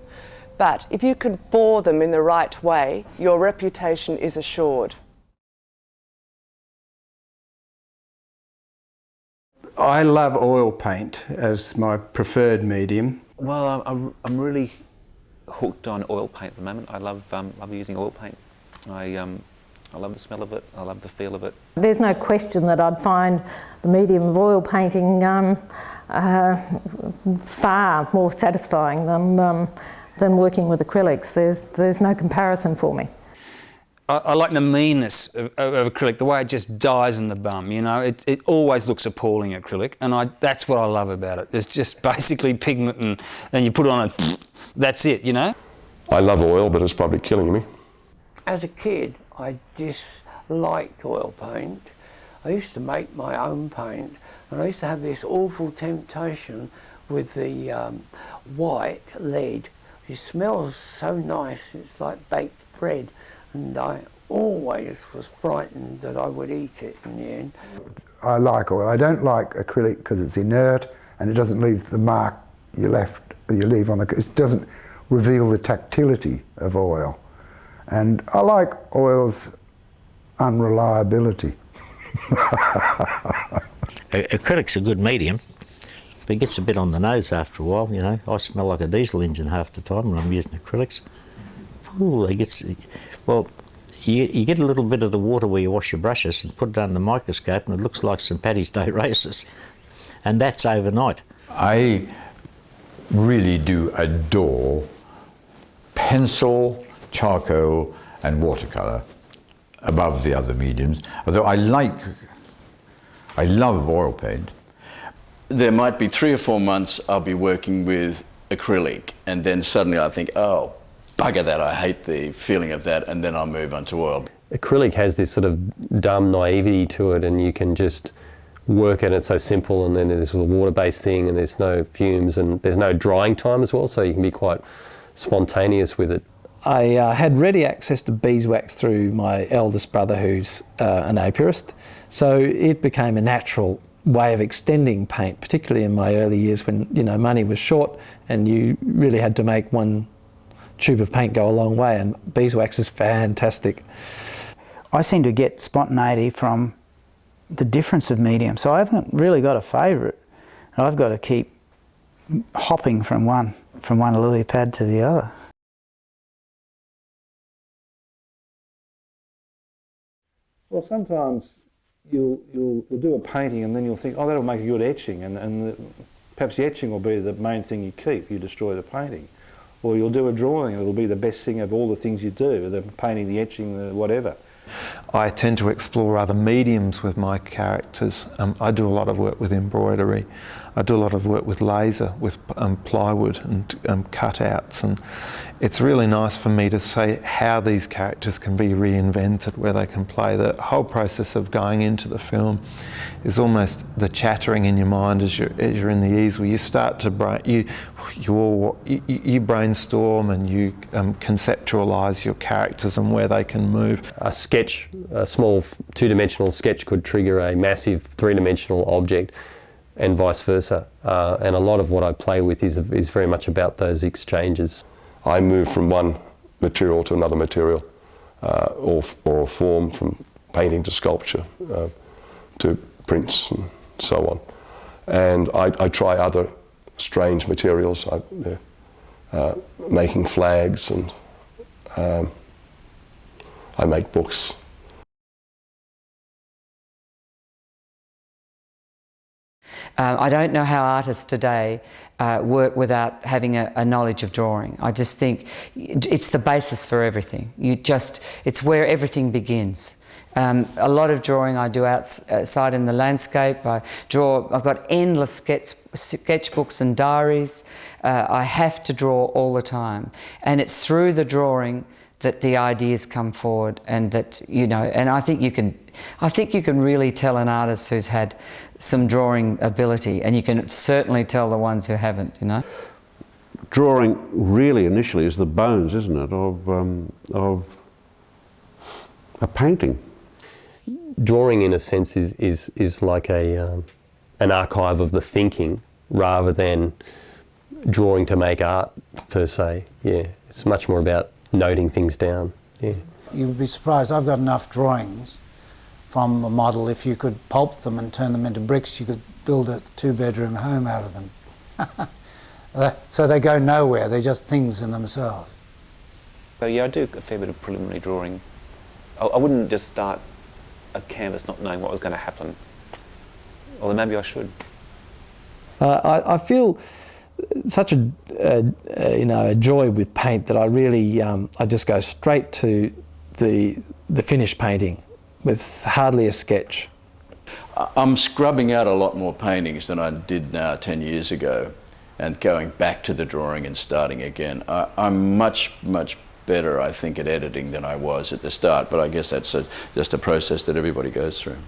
But if you can bore them in the right way, your reputation is assured. I love oil paint as my preferred medium. Well, I'm really hooked on oil paint at the moment. I love using oil paint. I love the smell of it, I love the feel of it. There's no question that I'd find the medium of oil painting far more satisfying than working with acrylics. There's no comparison for me. I like the meanness of acrylic, the way it just dies in the bum, you know. It always looks appalling, acrylic, and that's what I love about it. It's just basically pigment and you put it on and that's it, you know. I love oil, but it's probably killing me. As a kid, I disliked oil paint. I used to make my own paint, and I used to have this awful temptation with the white lead. It smells so nice, it's like baked bread, and I always was frightened that I would eat it in the end. I like oil. I don't like acrylic because it's inert and it doesn't leave the mark you leave on the. It doesn't reveal the tactility of oil. And I like oil's unreliability. Acrylic's a good medium, but it gets a bit on the nose after a while, you know. I smell like a diesel engine half the time when I'm using acrylics. Ooh, well, you get a little bit of the water where you wash your brushes and put it under the microscope and it looks like St. Paddy's Day races. And that's overnight. I really do adore pencil, charcoal and watercolour above the other mediums, although I love oil paint. There might be 3 or 4 months I'll be working with acrylic, and then suddenly I think, oh, bugger that, I hate the feeling of that, and then I'll move on to oil. Acrylic has this sort of dumb naivety to it, and you can just work at it, so simple, and then there's a water-based thing, and there's no fumes, and there's no drying time as well, so you can be quite spontaneous with it. I had ready access to beeswax through my eldest brother, who's an apiarist, so it became a natural way of extending paint, particularly in my early years when, you know, money was short and you really had to make one tube of paint go a long way, and beeswax is fantastic. I seem to get spontaneity from the difference of medium, so I haven't really got a favourite. I've got to keep hopping from one lily pad to the other. Well, sometimes you'll do a painting and then you'll think, oh, that'll make a good etching, and perhaps the etching will be the main thing you keep. You destroy the painting. Or you'll do a drawing and it'll be the best thing of all the things you do, the painting, the etching, the whatever. I tend to explore other mediums with my characters. I do a lot of work with embroidery. I do a lot of work with laser, with plywood and cutouts, and it's really nice for me to see how these characters can be reinvented, where they can play. The whole process of going into the film is almost the chattering in your mind as you're in the easel. You start to you brainstorm and you conceptualise your characters and where they can move. A small two-dimensional sketch could trigger a massive three-dimensional object, and vice versa. And a lot of what I play with is very much about those exchanges. I move from one material to another material, or form, from painting to sculpture, to prints and so on. And I try other strange materials, making flags, and I make books. I don't know how artists today work without having a knowledge of drawing. I just think it's the basis for everything. It's where everything begins. A lot of drawing I do outside in the landscape. I've got endless sketchbooks and diaries. I have to draw all the time. And it's through the drawing that the ideas come forward, and that, you know, and I think you can really tell an artist who's had some drawing ability, and you can certainly tell the ones who haven't, you know. Drawing really initially is the bones, isn't it, of a painting. Drawing, in a sense, is like an archive of the thinking, rather than drawing to make art per se. Yeah, it's much more about noting things down. Yeah. You would be surprised. I've got enough drawings from a model. If you could pulp them and turn them into bricks, you could build a 2-bedroom home out of them. So they go nowhere. They're just things in themselves. So yeah, I do a fair bit of preliminary drawing. I wouldn't just start a canvas not knowing what was going to happen. Although maybe I should. I feel such a joy with paint that I really I just go straight to the finished painting with hardly a sketch. I'm scrubbing out a lot more paintings than I did now 10 years ago, and going back to the drawing and starting again. I'm much better, I think, at editing than I was at the start, but I guess that's just a process that everybody goes through.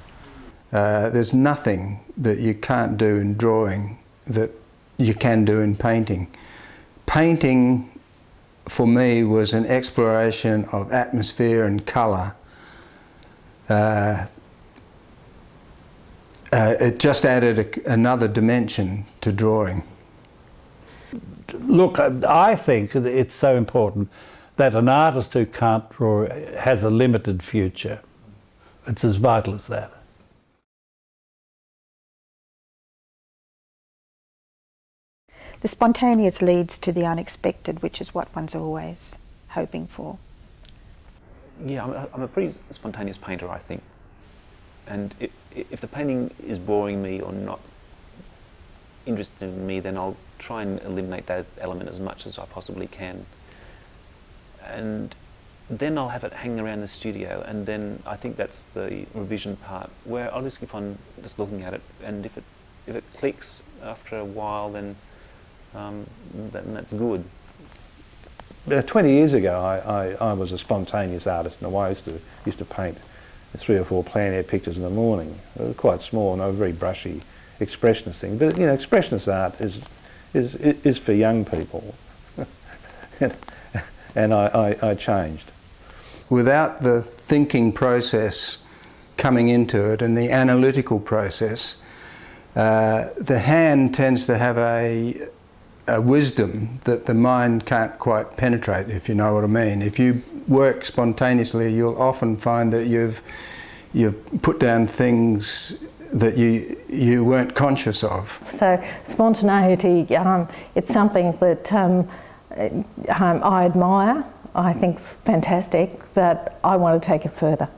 There's nothing that you can't do in drawing that you can do in painting. Painting, for me, was an exploration of atmosphere and colour. It just added another dimension to drawing. Look, I think it's so important that an artist who can't draw has a limited future. It's as vital as that. The spontaneous leads to the unexpected, which is what one's always hoping for. Yeah, I'm a pretty spontaneous painter, I think. And if the painting is boring me or not interested in me, then I'll try and eliminate that element as much as I possibly can. And then I'll have it hanging around the studio, and then I think that's the revision part, where I'll just keep on just looking at it, and if it clicks after a while, then that's good. 20 years ago, I was a spontaneous artist in a way. I used to paint 3 or 4 plein air pictures in the morning. They were quite small, and they were very brushy, expressionist thing. But you know, expressionist art is for young people, and I changed. Without the thinking process coming into it and the analytical process, the hand tends to have a wisdom that the mind can't quite penetrate, if you know what I mean. If you work spontaneously, you'll often find that you've put down things that you weren't conscious of. So spontaneity, it's something that I admire. I think it's fantastic, but I want to take it further.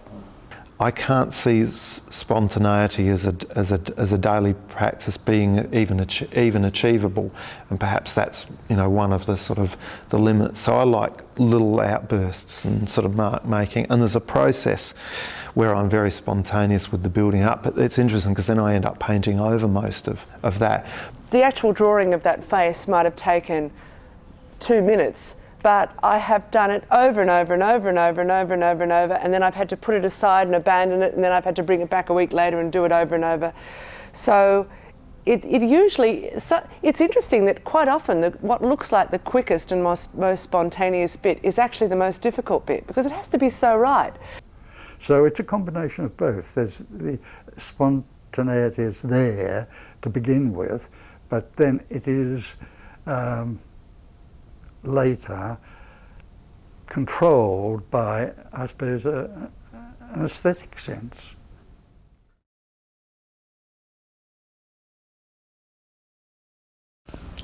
I can't see spontaneity as a daily practice being even achievable, and perhaps that's, you know, one of the sort of the limits. So I like little outbursts and sort of mark making, and there's a process where I'm very spontaneous with the building up. But it's interesting because then I end up painting over most of that. The actual drawing of that face might have taken 2 minutes. But I have done it over and over and over and over and over and over and over, and then I've had to put it aside and abandon it, and then I've had to bring it back a week later and do it over and over. So it's interesting that quite often what looks like the quickest and most spontaneous bit is actually the most difficult bit, because it has to be so right. So it's a combination of both. There's the spontaneity is there to begin with, but then it is later controlled by, I suppose, an aesthetic sense.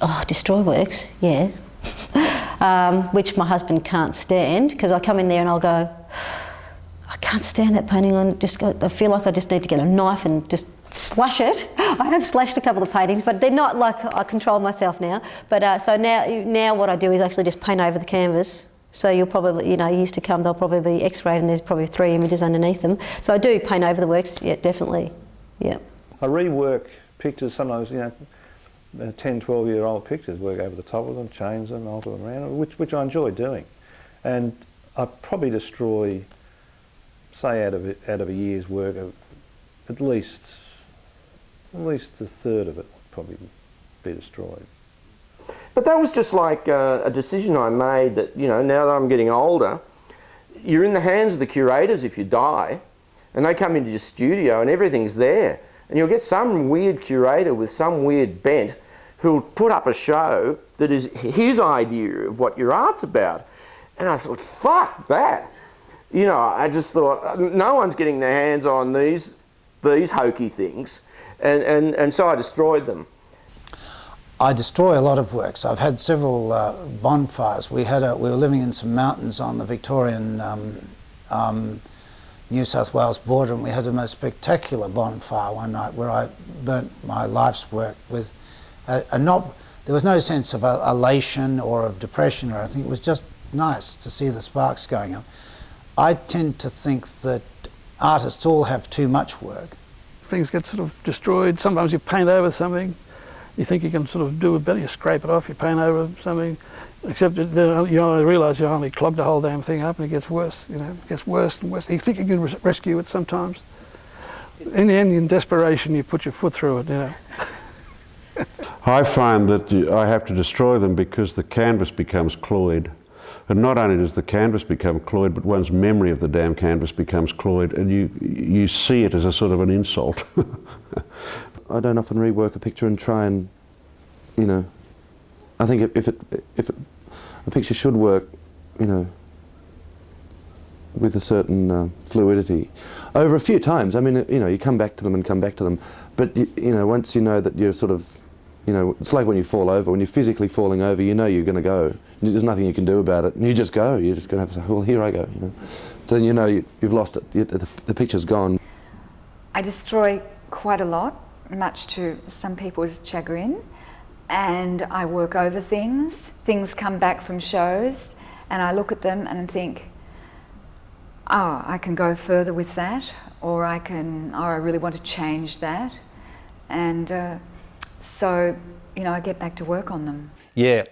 Oh, destroy works, yeah. Which my husband can't stand, because I come in there and I'll go, I can't stand that painting. I feel like I just need to get a knife and just slash it. I have slashed a couple of paintings, but they're not like I control myself now. But so now what I do is actually just paint over the canvas So you'll probably, you know, you used to come, they'll probably be X-rayed and there's probably 3 images underneath them. So I do paint over the works, yeah, definitely, yeah. I rework pictures sometimes, you know, 10, 12-year-old pictures, work over the top of them, change them, alter them around, which I enjoy doing. And I probably destroy, say out of a year's work, at least a third of it would probably be destroyed. But that was just like a decision I made that, you know, now that I'm getting older, you're in the hands of the curators if you die, and they come into your studio and everything's there. And you'll get some weird curator with some weird bent who'll put up a show that is his idea of what your art's about. And I thought, fuck that. You know, I just thought, no one's getting their hands on these hokey things. And so I destroyed them. I destroy a lot of works. I've had several bonfires. We were living in some mountains on the Victorian New South Wales border, and we had the most spectacular bonfire one night where I burnt my life's work with there was no sense of elation or of depression or anything. It was just nice to see the sparks going up. I tend to think that artists all have too much work. Things get sort of destroyed. Sometimes you paint over something. You think you can sort of do it better, you scrape it off, you paint over something, except that you only realise you only clogged the whole damn thing up and it gets worse, you know, it gets worse and worse. You think you can rescue it sometimes. In the end, in desperation, you put your foot through it, you know. I find that I have to destroy them because the canvas becomes cloyed. And not only does the canvas become cloyed, but one's memory of the damn canvas becomes cloyed, and you see it as a sort of an insult. I don't often rework a picture and try and, you know, I think if a picture should work, you know, with a certain fluidity over a few times. I mean, you know, you come back to them and come back to them, but you know, once you know that you're sort of, you know, it's like when you fall over. When you're physically falling over, you know you're going to go. There's nothing you can do about it, and you just go. You're just going to have to say, well, here I go. You know, so you know you've lost it. The picture's gone. I destroy quite a lot, much to some people's chagrin, and I work over things. Things come back from shows, and I look at them and think, oh, I can go further with that, or I really want to change that, and so, you know, I get back to work on them. Yeah,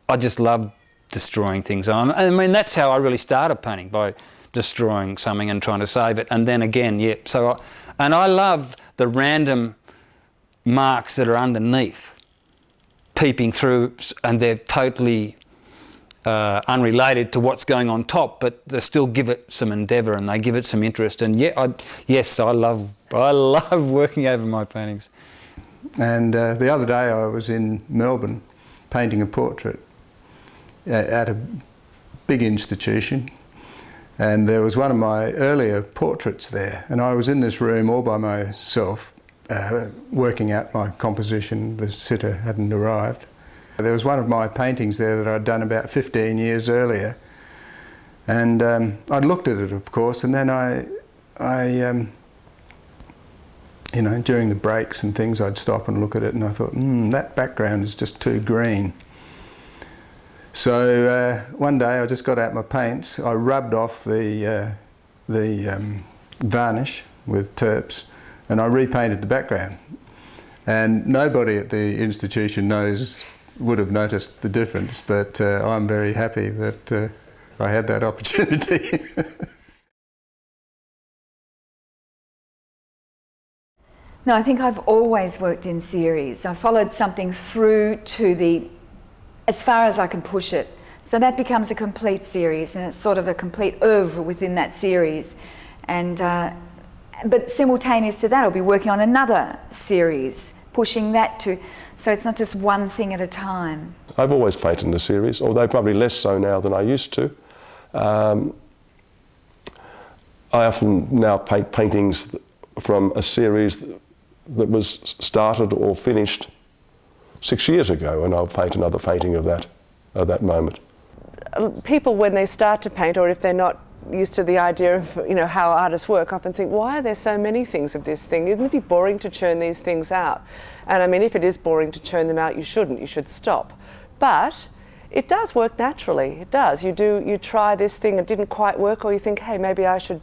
I just love destroying things. I mean, that's how I really started painting, by destroying something and trying to save it. And then again, yeah, and I love the random marks that are underneath, peeping through, and they're totally unrelated to what's going on top, but they still give it some endeavour and they give it some interest. And yeah, yes, I love working over my paintings. And the other day I was in Melbourne painting a portrait at a big institution, and there was one of my earlier portraits there, and I was in this room all by myself working out my composition. The sitter hadn't arrived. There was one of my paintings there that I'd done about 15 years earlier, and I'd looked at it, of course, and then I you know, during the breaks and things, I'd stop and look at it, and I thought, that background is just too green. So one day I just got out my paints, I rubbed off the varnish with terps, and I repainted the background. And nobody at the institution would have noticed the difference, but I'm very happy that I had that opportunity. No, I think I've always worked in series. I followed something through to as far as I can push it. So that becomes a complete series, and it's sort of a complete oeuvre within that series. And but simultaneous to that, I'll be working on another series, pushing that to, so it's not just one thing at a time. I've always painted in a series, although probably less so now than I used to. I often now paint paintings from a series that was started or finished 6 years ago, and I'll paint another painting of that moment. People, when they start to paint, or if they're not used to the idea of, you know, how artists work, often think, why are there so many things of this thing? Isn't it be boring to churn these things out? And I mean, if it is boring to churn them out, you shouldn't. You should stop. But it does work naturally. It does. You try this thing, it didn't quite work, or you think, hey, maybe I should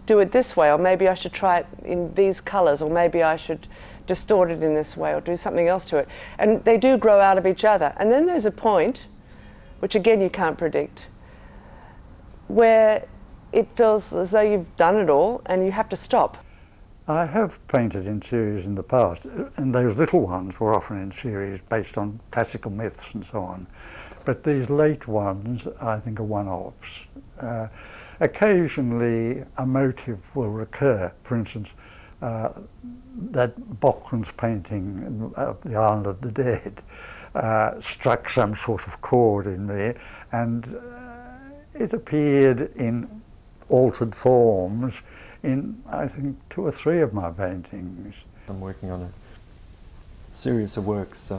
do it this way, or maybe I should try it in these colours, or maybe I should distort it in this way, or do something else to it. And they do grow out of each other. And then there's a point, which again you can't predict, where it feels as though you've done it all and you have to stop. I have painted in series in the past, and those little ones were often in series based on classical myths and so on. But these late ones, I think, are one-offs. Occasionally, a motive will recur. For instance, that Bocklund's painting of the Island of the Dead struck some sort of chord in me, and it appeared in altered forms in, I think, 2 or 3 of my paintings. I'm working on a series of works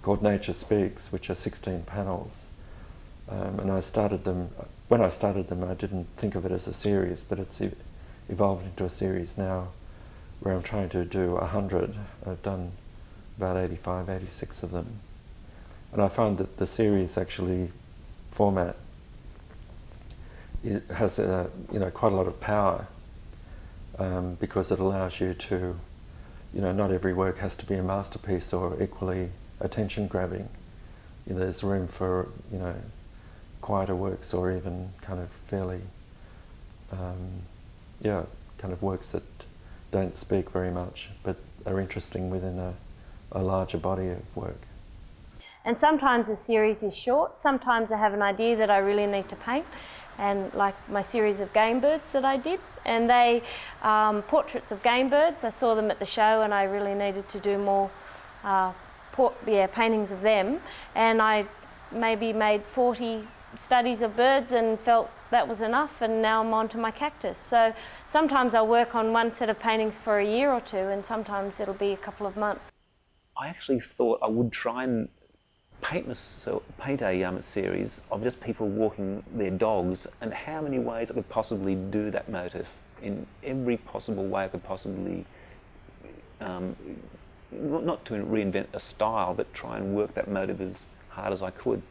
called Nature Speaks, which are 16 panels. And I started them, when I started them, I didn't think of it as a series, but it's evolved into a series now where I'm trying to do 100. I've done about 85, 86 of them. And I find that the series actually format, it has quite a lot of power because it allows you to, not every work has to be a masterpiece or equally attention-grabbing. There's room for, quieter works or even kind of fairly, kind of works that don't speak very much but are interesting within a larger body of work. And sometimes the series is short, sometimes I have an idea that I really need to paint, and like my series of game birds that I did, and they portraits of game birds. I saw them at the show and I really needed to do more paintings of them, and I maybe made 40 studies of birds and felt that was enough, and now I'm on to my cactus. So sometimes I'll work on one set of paintings for a year or 2, and sometimes it'll be a couple of months. I actually thought I would try and paint a series of just people walking their dogs, and how many ways I could possibly do that motif in every possible way I could possibly, not to reinvent a style, but try and work that motif as hard as I could.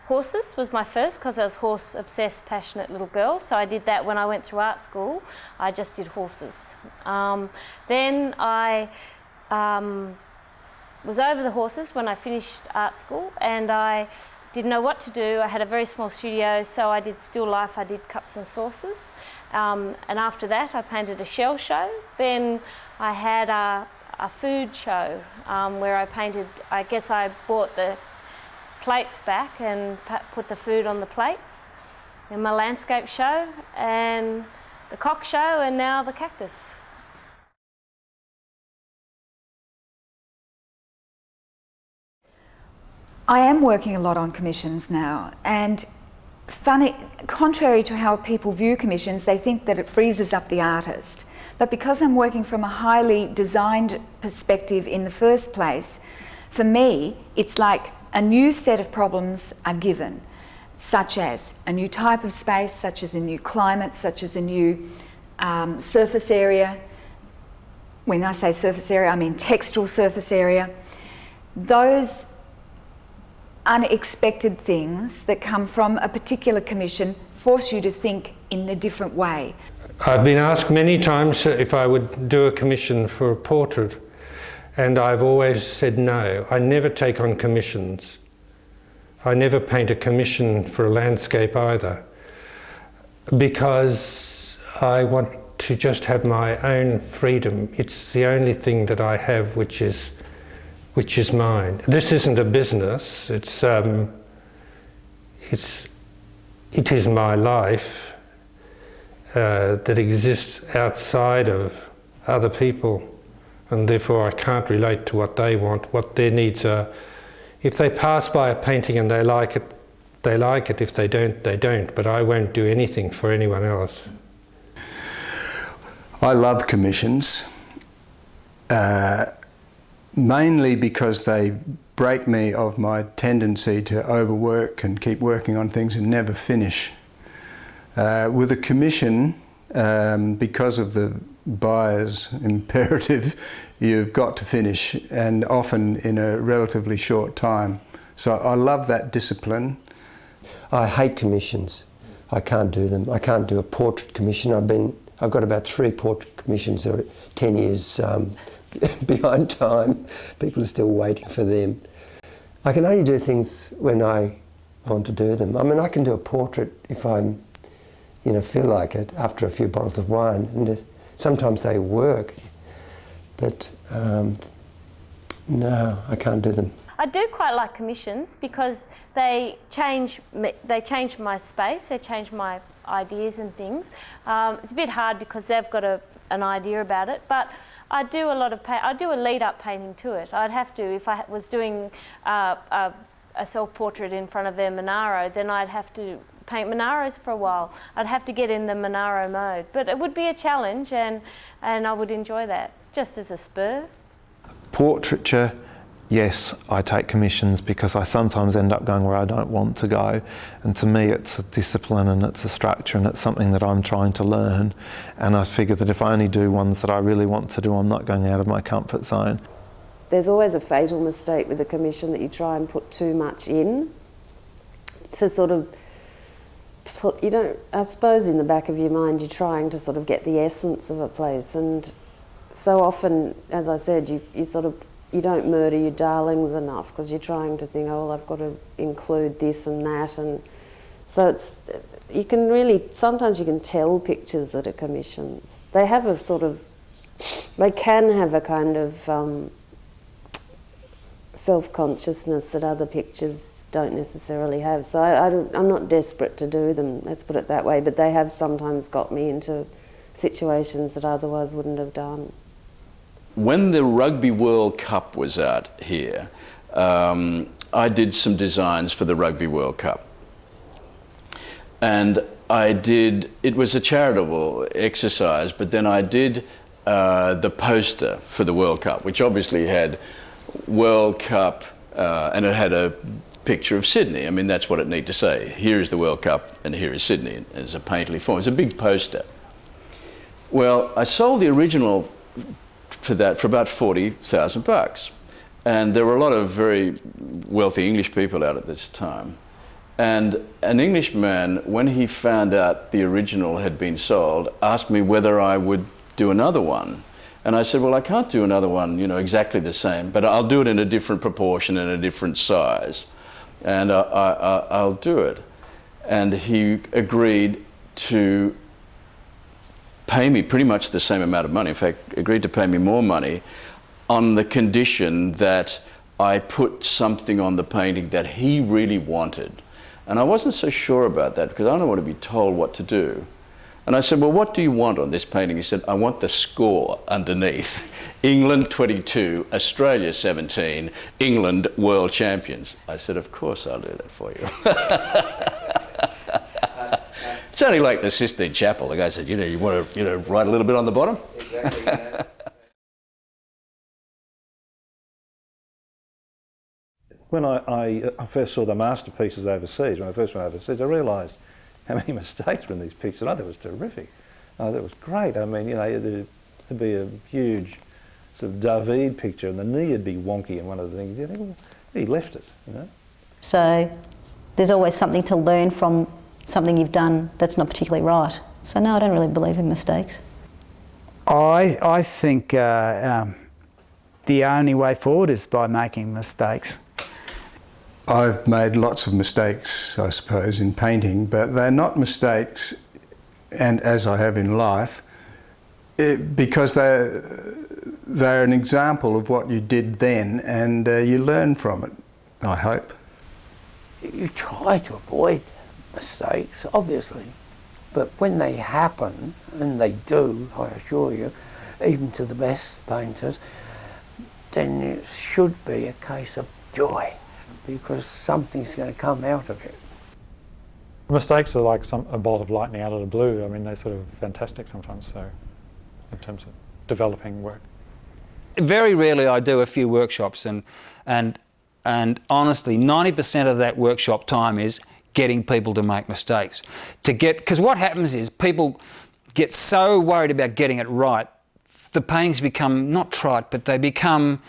Horses was my first, because I was horse-obsessed, passionate little girl, so I did that when I went through art school. I just did horses. Then I was over the horses when I finished art school, and I didn't know what to do. I had a very small studio, so I did still life, I did cups and saucers. And after that I painted a shell show. Then I had a food show where I painted, I guess I bought the plates back and put the food on the plates. And my landscape show, and the cock show, and now the cactus. I am working a lot on commissions now, and contrary to how people view commissions, they think that it freezes up the artist. But because I'm working from a highly designed perspective in the first place, for me, it's like a new set of problems are given, such as a new type of space, such as a new climate, such as a new surface area. When I say surface area, I mean textual surface area. Those unexpected things that come from a particular commission force you to think in a different way. I've been asked many times if I would do a commission for a portrait, and I've always said no. I never take on commissions. I never paint a commission for a landscape either, because I want to just have my own freedom. It's the only thing that I have which is mine. This isn't a business. It is my life that exists outside of other people, and therefore I can't relate to what they want, what their needs are. If they pass by a painting and they like it, they like it. If they don't, they don't. But I won't do anything for anyone else. I love commissions, mainly because they break me of my tendency to overwork and keep working on things and never finish. With a commission, because of the buyer's imperative, you've got to finish, and often in a relatively short time. So I love that discipline. I hate commissions. I can't do them. I can't do a portrait commission. I've got about 3 portrait commissions that are 10 years behind time. People are still waiting for them. I can only do things when I want to do them. I mean, I can do a portrait if I'm, feel like it after a few bottles of wine, and sometimes they work, but no, I can't do them. I do quite like commissions because they change my space, they change my ideas and things. It's a bit hard because they've got an idea about it, but I do a lot of I do a lead-up painting to it. I'd have to, if I was doing a self-portrait in front of their Monaro, then I'd have to paint Monaros for a while. I'd have to get in the Monaro mode, but it would be a challenge, and I would enjoy that, just as a spur. Portraiture, yes, I take commissions because I sometimes end up going where I don't want to go, and to me it's a discipline and it's a structure and it's something that I'm trying to learn, and I figure that if I only do ones that I really want to do, I'm not going out of my comfort zone. There's always a fatal mistake with a commission that you try and put too much in to sort of, I suppose in the back of your mind you're trying to sort of get the essence of a place, and so often, as I said, you don't murder your darlings enough because you're trying to think, oh, well, I've got to include this and that, and so sometimes you can tell pictures that are commissions. They have a sort of, they can have a kind of self-consciousness that other pictures don't necessarily have. So I'm not desperate to do them, let's put it that way, but they have sometimes got me into situations that otherwise wouldn't have done. When the Rugby World Cup was out here, I did some designs for the Rugby World Cup. And it was a charitable exercise, but then I did the poster for the World Cup, which obviously had World Cup, and it had a picture of Sydney. I mean, that's what it needed to say. Here is the World Cup and here is Sydney as a painterly form. It's a big poster. Well, I sold the original for that for about $40,000. And there were a lot of very wealthy English people out at this time. And an Englishman, when he found out the original had been sold, asked me whether I would do another one. And I said, well, I can't do another one, exactly the same, but I'll do it in a different proportion and a different size. And I'll do it. And he agreed to pay me pretty much the same amount of money. In fact, agreed to pay me more money on the condition that I put something on the painting that he really wanted. And I wasn't so sure about that because I don't want to be told what to do. And I said, well, what do you want on this painting? He said, I want the score underneath. England 22, Australia 17, England world champions. I said, of course I'll do that for you. It's only like the Sistine Chapel. The guy said, you want to write a little bit on the bottom? Exactly that. When I first saw the masterpieces overseas, when I first went overseas, I realised how many mistakes were in these pictures. I thought it was terrific. I thought it was great. I mean, there'd be a huge sort of David picture and the knee would be wonky in one of the things. You think, well, he left it, So there's always something to learn from something you've done that's not particularly right. So no, I don't really believe in mistakes. I think the only way forward is by making mistakes. I've made lots of mistakes, I suppose, in painting, but they're not mistakes, and as I have in life, because they're an example of what you did then, and you learn from it, I hope. You try to avoid mistakes, obviously, but when they happen, and they do, I assure you, even to the best painters, then it should be a case of joy, because something's going to come out of it. Mistakes are like a bolt of lightning out of the blue. I mean, they're sort of fantastic sometimes, so in terms of developing work. Very rarely I do a few workshops, and honestly, 90% of that workshop time is getting people to make mistakes. Because what happens is people get so worried about getting it right, the paintings become not trite, but they become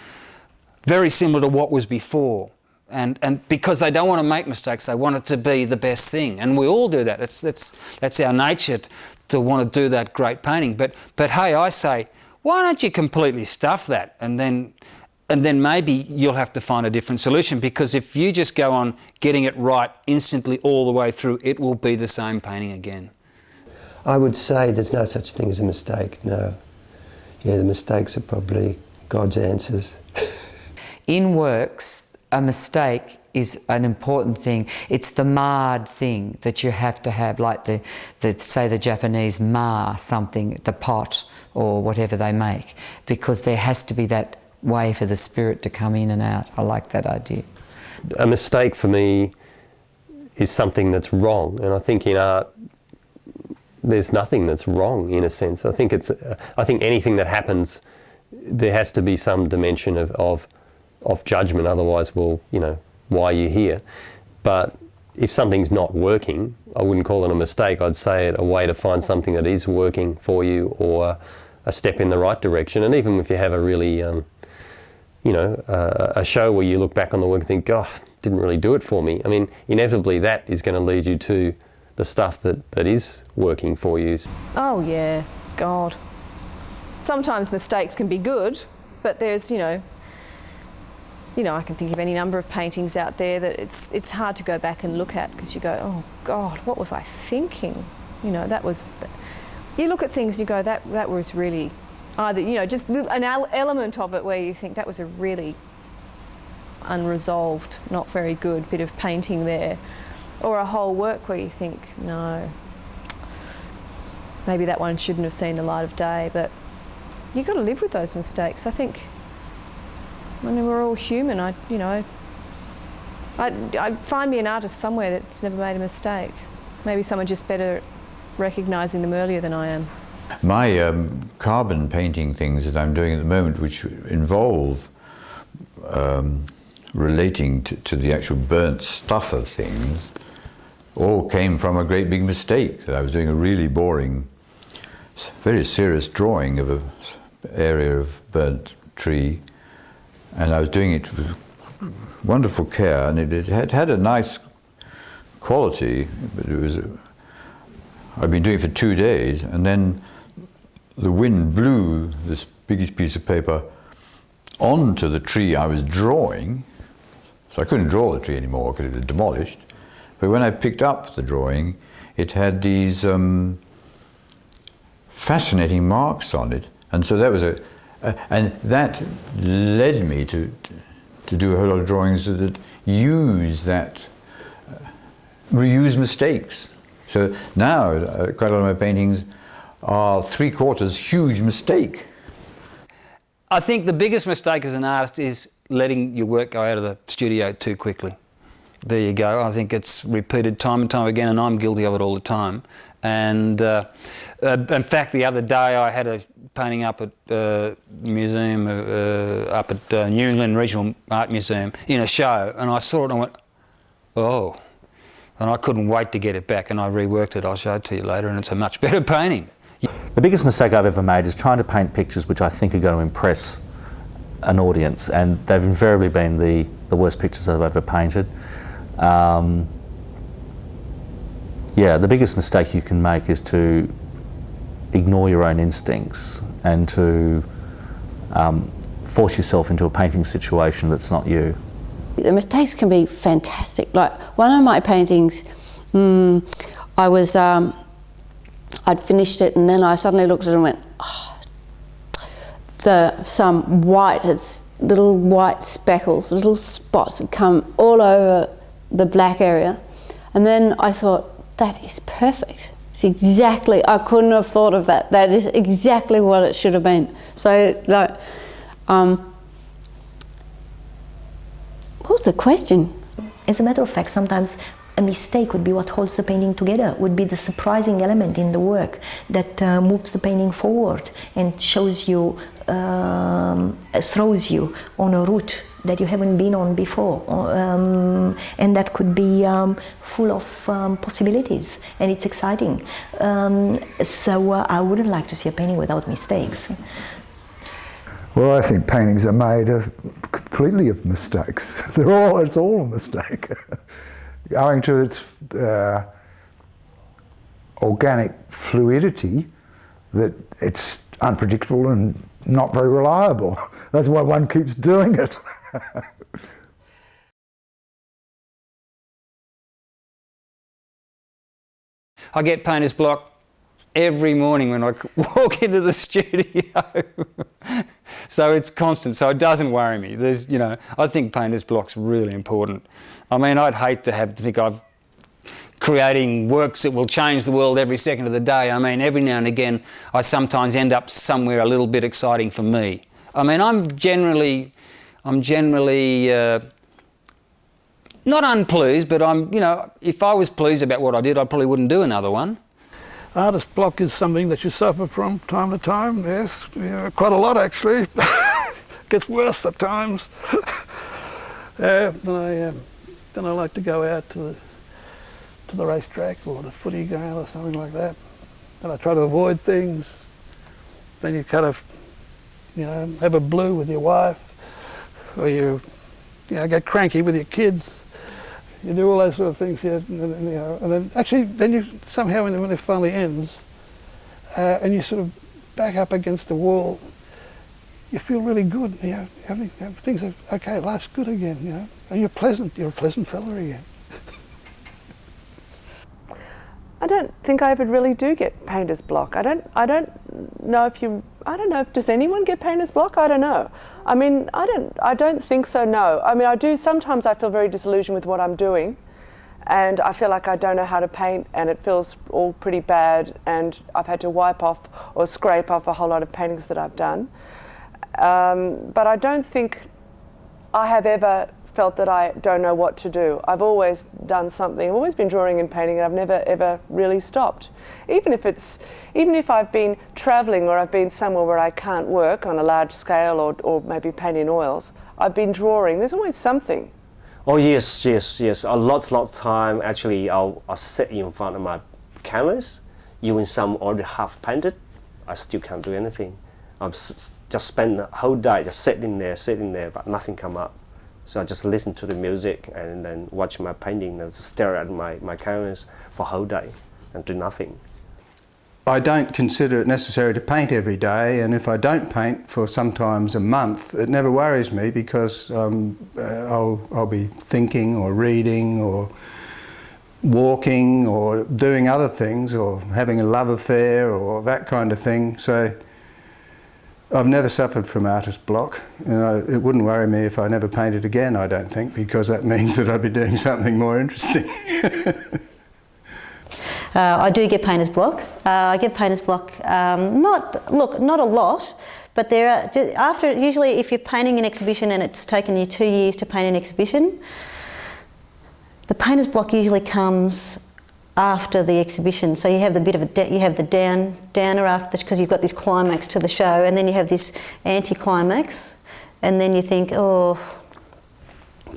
very similar to what was before. And because they don't want to make mistakes, they want it to be the best thing. And we all do that. That's our nature to want to do that great painting. But hey, I say, why don't you completely stuff that, and then maybe you'll have to find a different solution, because if you just go on getting it right instantly all the way through, it will be the same painting again. I would say there's no such thing as a mistake, no. Yeah, the mistakes are probably God's answers. In works, a mistake is an important thing. It's the marred thing that you have to have, like say the Japanese mar something, the pot or whatever they make, because there has to be that way for the spirit to come in and out. I like that idea. A mistake for me is something that's wrong, and I think in art there's nothing that's wrong in a sense. I think anything that happens, there has to be some dimension of judgment, otherwise, well, you know, why are you here? But if something's not working, I wouldn't call it a mistake. I'd say it a way to find something that is working for you, or a step in the right direction. And even if you have a really, you know, a show where you look back on the work and think, God, didn't really do it for me. I mean, inevitably that is going to lead you to the stuff that is working for you. Oh yeah, God. Sometimes mistakes can be good, but there's, you know, I can think of any number of paintings out there that it's hard to go back and look at, because you go, oh God, what was I thinking? You know, that was. You look at things and you go, that was really either, you know, just an element of it where you think that was a really unresolved, not very good bit of painting there, or a whole work where you think, no, maybe that one shouldn't have seen the light of day. But you've got to live with those mistakes. I think, I mean, we're all human. I'd find me an artist somewhere that's never made a mistake. Maybe someone just better at recognising them earlier than I am. My carbon painting things that I'm doing at the moment, which involve relating to the actual burnt stuff of things, all came from a great big mistake. I was doing a really boring, very serious drawing of an area of burnt tree, and I was doing it with wonderful care, and it had a nice quality, but it was. I've been doing it for 2 days, and then the wind blew this biggest piece of paper onto the tree I was drawing, so I couldn't draw the tree anymore because it was demolished. But when I picked up the drawing, it had these fascinating marks on it, and so that was and that led me to do a whole lot of drawings that use that, reuse mistakes. So now, quite a lot of my paintings are 3/4 huge mistake. I think the biggest mistake as an artist is letting your work go out of the studio too quickly. There you go. I think it's repeated time and time again, and I'm guilty of it all the time. And in fact, the other day I had a painting up at museum, up at New England Regional Art Museum in a show, and I saw it and I went, oh. And I couldn't wait to get it back, and I reworked it. I'll show it to you later, and it's a much better painting. The biggest mistake I've ever made is trying to paint pictures which I think are going to impress an audience, and they've invariably been the worst pictures I've ever painted. Yeah, the biggest mistake you can make is to ignore your own instincts and to force yourself into a painting situation that's not you. The mistakes can be fantastic. Like one of my paintings, I'd finished it, and then I suddenly looked at it and went, oh, some white, little white speckles, little spots had come all over the black area. And then I thought, that is perfect. It's exactly, I couldn't have thought of that. That is exactly what it should have been. So, like, what was the question? As a matter of fact, sometimes a mistake would be what holds the painting together, would be the surprising element in the work that moves the painting forward and shows you, throws you on a route that you haven't been on before, and that could be full of possibilities, and it's exciting. So I wouldn't like to see a painting without mistakes. Well, I think paintings are made completely of mistakes. It's all a mistake. Owing to its organic fluidity, that it's unpredictable and not very reliable. That's why one keeps doing it. I get painter's block every morning when I walk into the studio. So it's constant, so it doesn't worry me. There's, you know, I think painter's block's really important. I mean, I'd hate to have to think I've creating works that will change the world every second of the day. I mean, every now and again, I sometimes end up somewhere a little bit exciting for me. I mean, I'm generally not unpleased, but if I was pleased about what I did, I probably wouldn't do another one. Artist block is something that you suffer from time to time, yes, quite a lot actually. Gets worse at times. Then I like to go out to the racetrack or the footy ground or something like that, and I try to avoid things. Then you kind of, have a blue with your wife, or you get cranky with your kids. You do all those sort of things, and then actually, you somehow when it finally ends, and you sort of back up against the wall, you feel really good. Things are okay. Life's good again. And you're pleasant. You're a pleasant fella again. I don't think I ever really do get painter's block. I don't know if does anyone get painter's block? I don't know. I mean, I don't think so, no. I mean, I do, sometimes I feel very disillusioned with what I'm doing, and I feel like I don't know how to paint, and it feels all pretty bad, and I've had to wipe off or scrape off a whole lot of paintings that I've done. But I don't think I have ever felt that I don't know what to do. I've always done something. I've always been drawing and painting, and I've never ever really stopped. Even if I've been travelling or I've been somewhere where I can't work on a large scale or maybe paint in oils, I've been drawing. There's always something. Oh yes. A lot of time actually I'll sit in front of my canvas, even some already half painted, I still can't do anything. I've just spent the whole day just sitting there, but nothing come up. So I just listen to the music and then watch my painting and just stare at my canvas for a whole day and do nothing. I don't consider it necessary to paint every day, and if I don't paint for sometimes a month, it never worries me because I'll be thinking or reading or walking or doing other things or having a love affair or that kind of thing. So I've never suffered from artist block. It wouldn't worry me if I never painted again, I don't think, because that means that I'd be doing something more interesting. I do get painter's block. I get painter's block, not a lot, but there are, usually if you're painting an exhibition and it's taken you 2 years to paint an exhibition, the painter's block usually comes after the exhibition. So you have the bit of the downer after, because you've got this climax to the show, and then you have this anti-climax, and then you think, oh,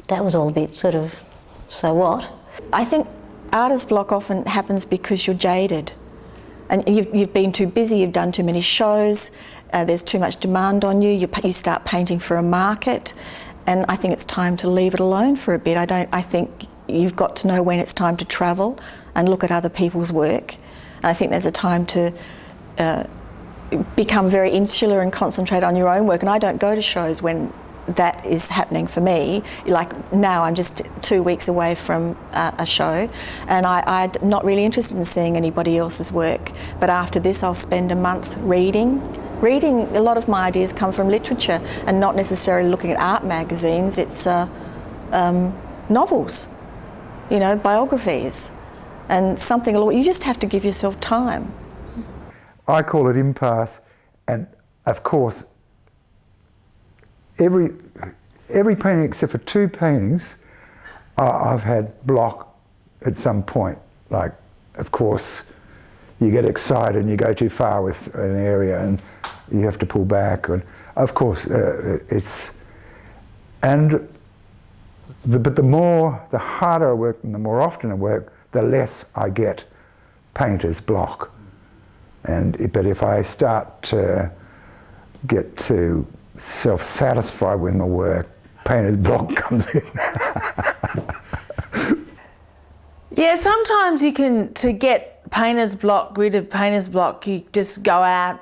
that was all a bit sort of, so what? I think artist block often happens because you're jaded, and you've been too busy, you've done too many shows, there's too much demand on you, you start painting for a market, and I think it's time to leave it alone for a bit. I think you've got to know when it's time to travel and look at other people's work. And I think there's a time to become very insular and concentrate on your own work. And I don't go to shows when that is happening for me. Like now, I'm just 2 weeks away from a show, and I'm not really interested in seeing anybody else's work. But after this, I'll spend a month reading. A lot of my ideas come from literature and not necessarily looking at art magazines. It's novels, biographies, and something. You just have to give yourself time. I call it impasse, and of course, every painting except for 2 paintings, I've had block at some point. Like, of course, you get excited and you go too far with an area, and you have to pull back. And of course, but the harder I work and the more often I work, the less I get painter's block. But if I start to get to self-satisfied with my work, painter's block comes in. Yeah, sometimes you can, to get painter's block, rid of painter's block, you just go out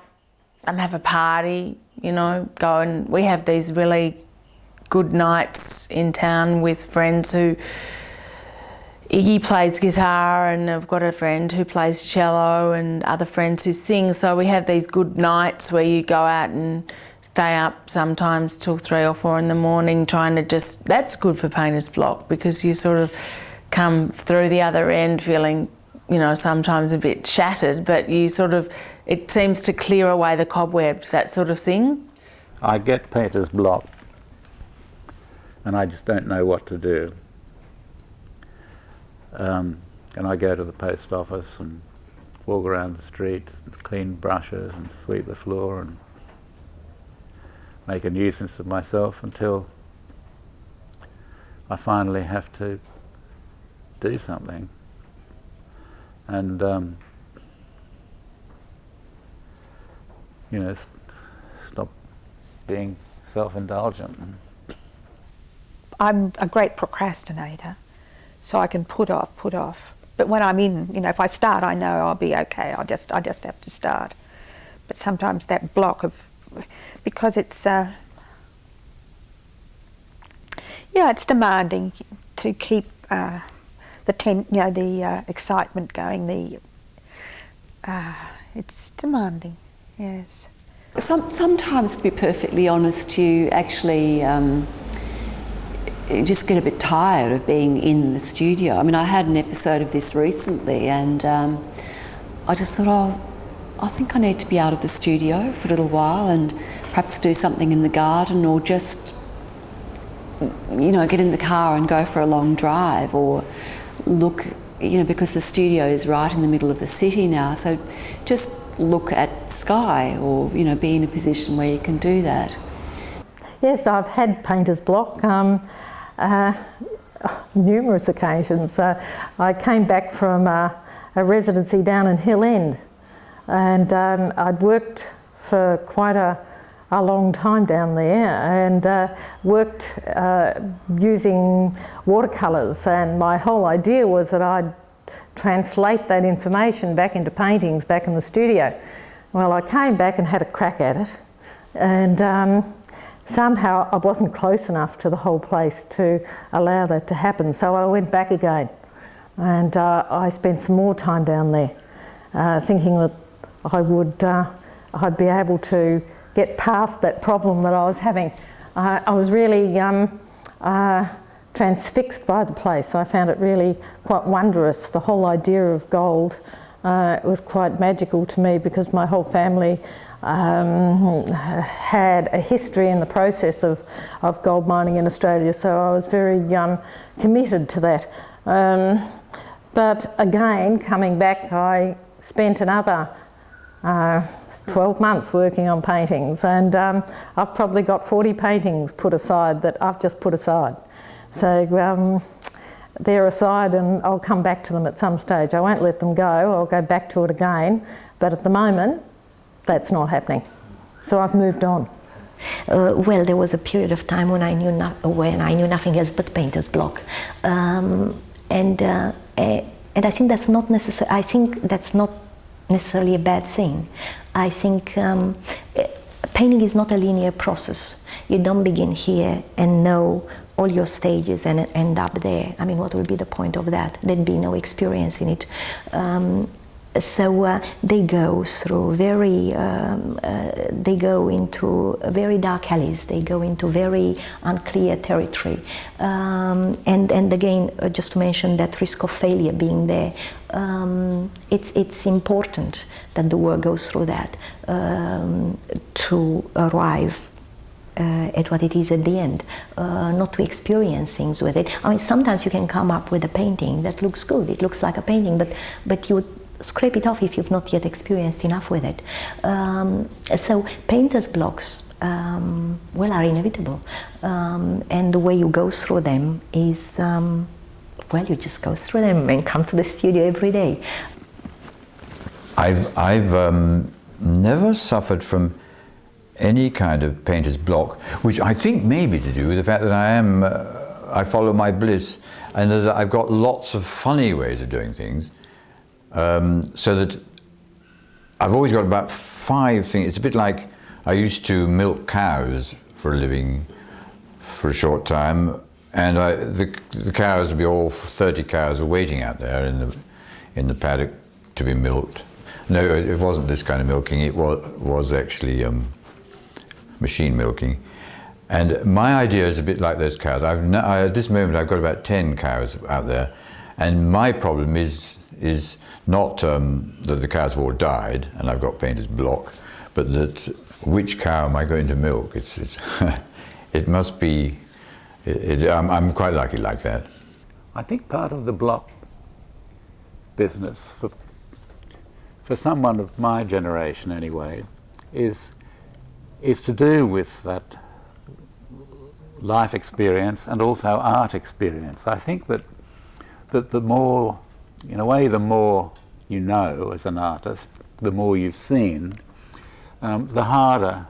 and have a party, you know, we have these really good nights in town with friends who, Iggy plays guitar and I've got a friend who plays cello and other friends who sing, so we have these good nights where you go out and stay up sometimes till 3 or 4 in the morning trying to just, that's good for painter's block because you sort of come through the other end feeling, you know, sometimes a bit shattered, but you sort of, it seems to clear away the cobwebs, that sort of thing. I get painter's block and I just don't know what to do. And I go to the post office and walk around the streets and clean brushes and sweep the floor and make a nuisance of myself until I finally have to do something. And you know, stop being self-indulgent. I'm a great procrastinator, so I can put off. But when I'm in, you know, if I start, I know I'll be okay. I just have to start. But sometimes that block of, because it's, it's demanding to keep the excitement going. It's demanding, yes. Sometimes, to be perfectly honest, you actually just get a bit tired of being in the studio. I mean, I had an episode of this recently and I just thought, I think I need to be out of the studio for a little while and perhaps do something in the garden or just, you know, get in the car and go for a long drive or look, you know, because the studio is right in the middle of the city now, so just look at sky or, you know, be in a position where you can do that. Yes, I've had painter's block numerous occasions. I came back from a residency down in Hill End and I'd worked for quite a long time down there and worked using watercolours, and my whole idea was that I'd translate that information back into paintings back in the studio. Well, I came back and had a crack at it and somehow I wasn't close enough to the whole place to allow that to happen, so I went back again and I spent some more time down there thinking that I'd be able to get past that problem that I was having. I was really transfixed by the place. I found it really quite wondrous. The whole idea of gold was quite magical to me because my whole family had a history in the process of gold mining in Australia, so I was very committed to that. But again, coming back, I spent another 12 months working on paintings, and I've probably got 40 paintings put aside that I've just put aside. So they're aside and I'll come back to them at some stage. I won't let them go, I'll go back to it again, but at the moment that's not happening. So I've moved on. Well, there was a period of time when I knew nothing else but painter's block, and I think that's not necessary. I think that's not necessarily a bad thing. I think painting is not a linear process. You don't begin here and know all your stages and end up there. I mean, what would be the point of that? There'd be no experience in it. So they go through they go into very dark alleys, they go into very unclear territory. And again, just to mention that risk of failure being there, it's important that the work goes through that to arrive at what it is at the end, not to experience things with it. I mean, sometimes you can come up with a painting that looks good, it looks like a painting, but you scrape it off if you've not yet experienced enough with it. So painter's blocks, well, are inevitable, and the way you go through them is, well, you just go through them and come to the studio every day. I've never suffered from any kind of painter's block, which I think may be to do with the fact that I follow my bliss, and that I've got lots of funny ways of doing things, so that I've always got about 5 things. It's a bit like I used to milk cows for a living for a short time, and the cows would be all 30 cows were waiting out there in the paddock to be milked. No, it wasn't this kind of milking. It was actually machine milking. And my idea is a bit like those cows. At this moment, I've got about 10 cows out there, and my problem is not that the cows have all died and I've got painter's block, but that which cow am I going to milk? It must be. I'm quite lucky like that. I think part of the block business for someone of my generation anyway is to do with that life experience and also art experience. I think that the more, in a way, the more you know as an artist, the more you've seen, the harder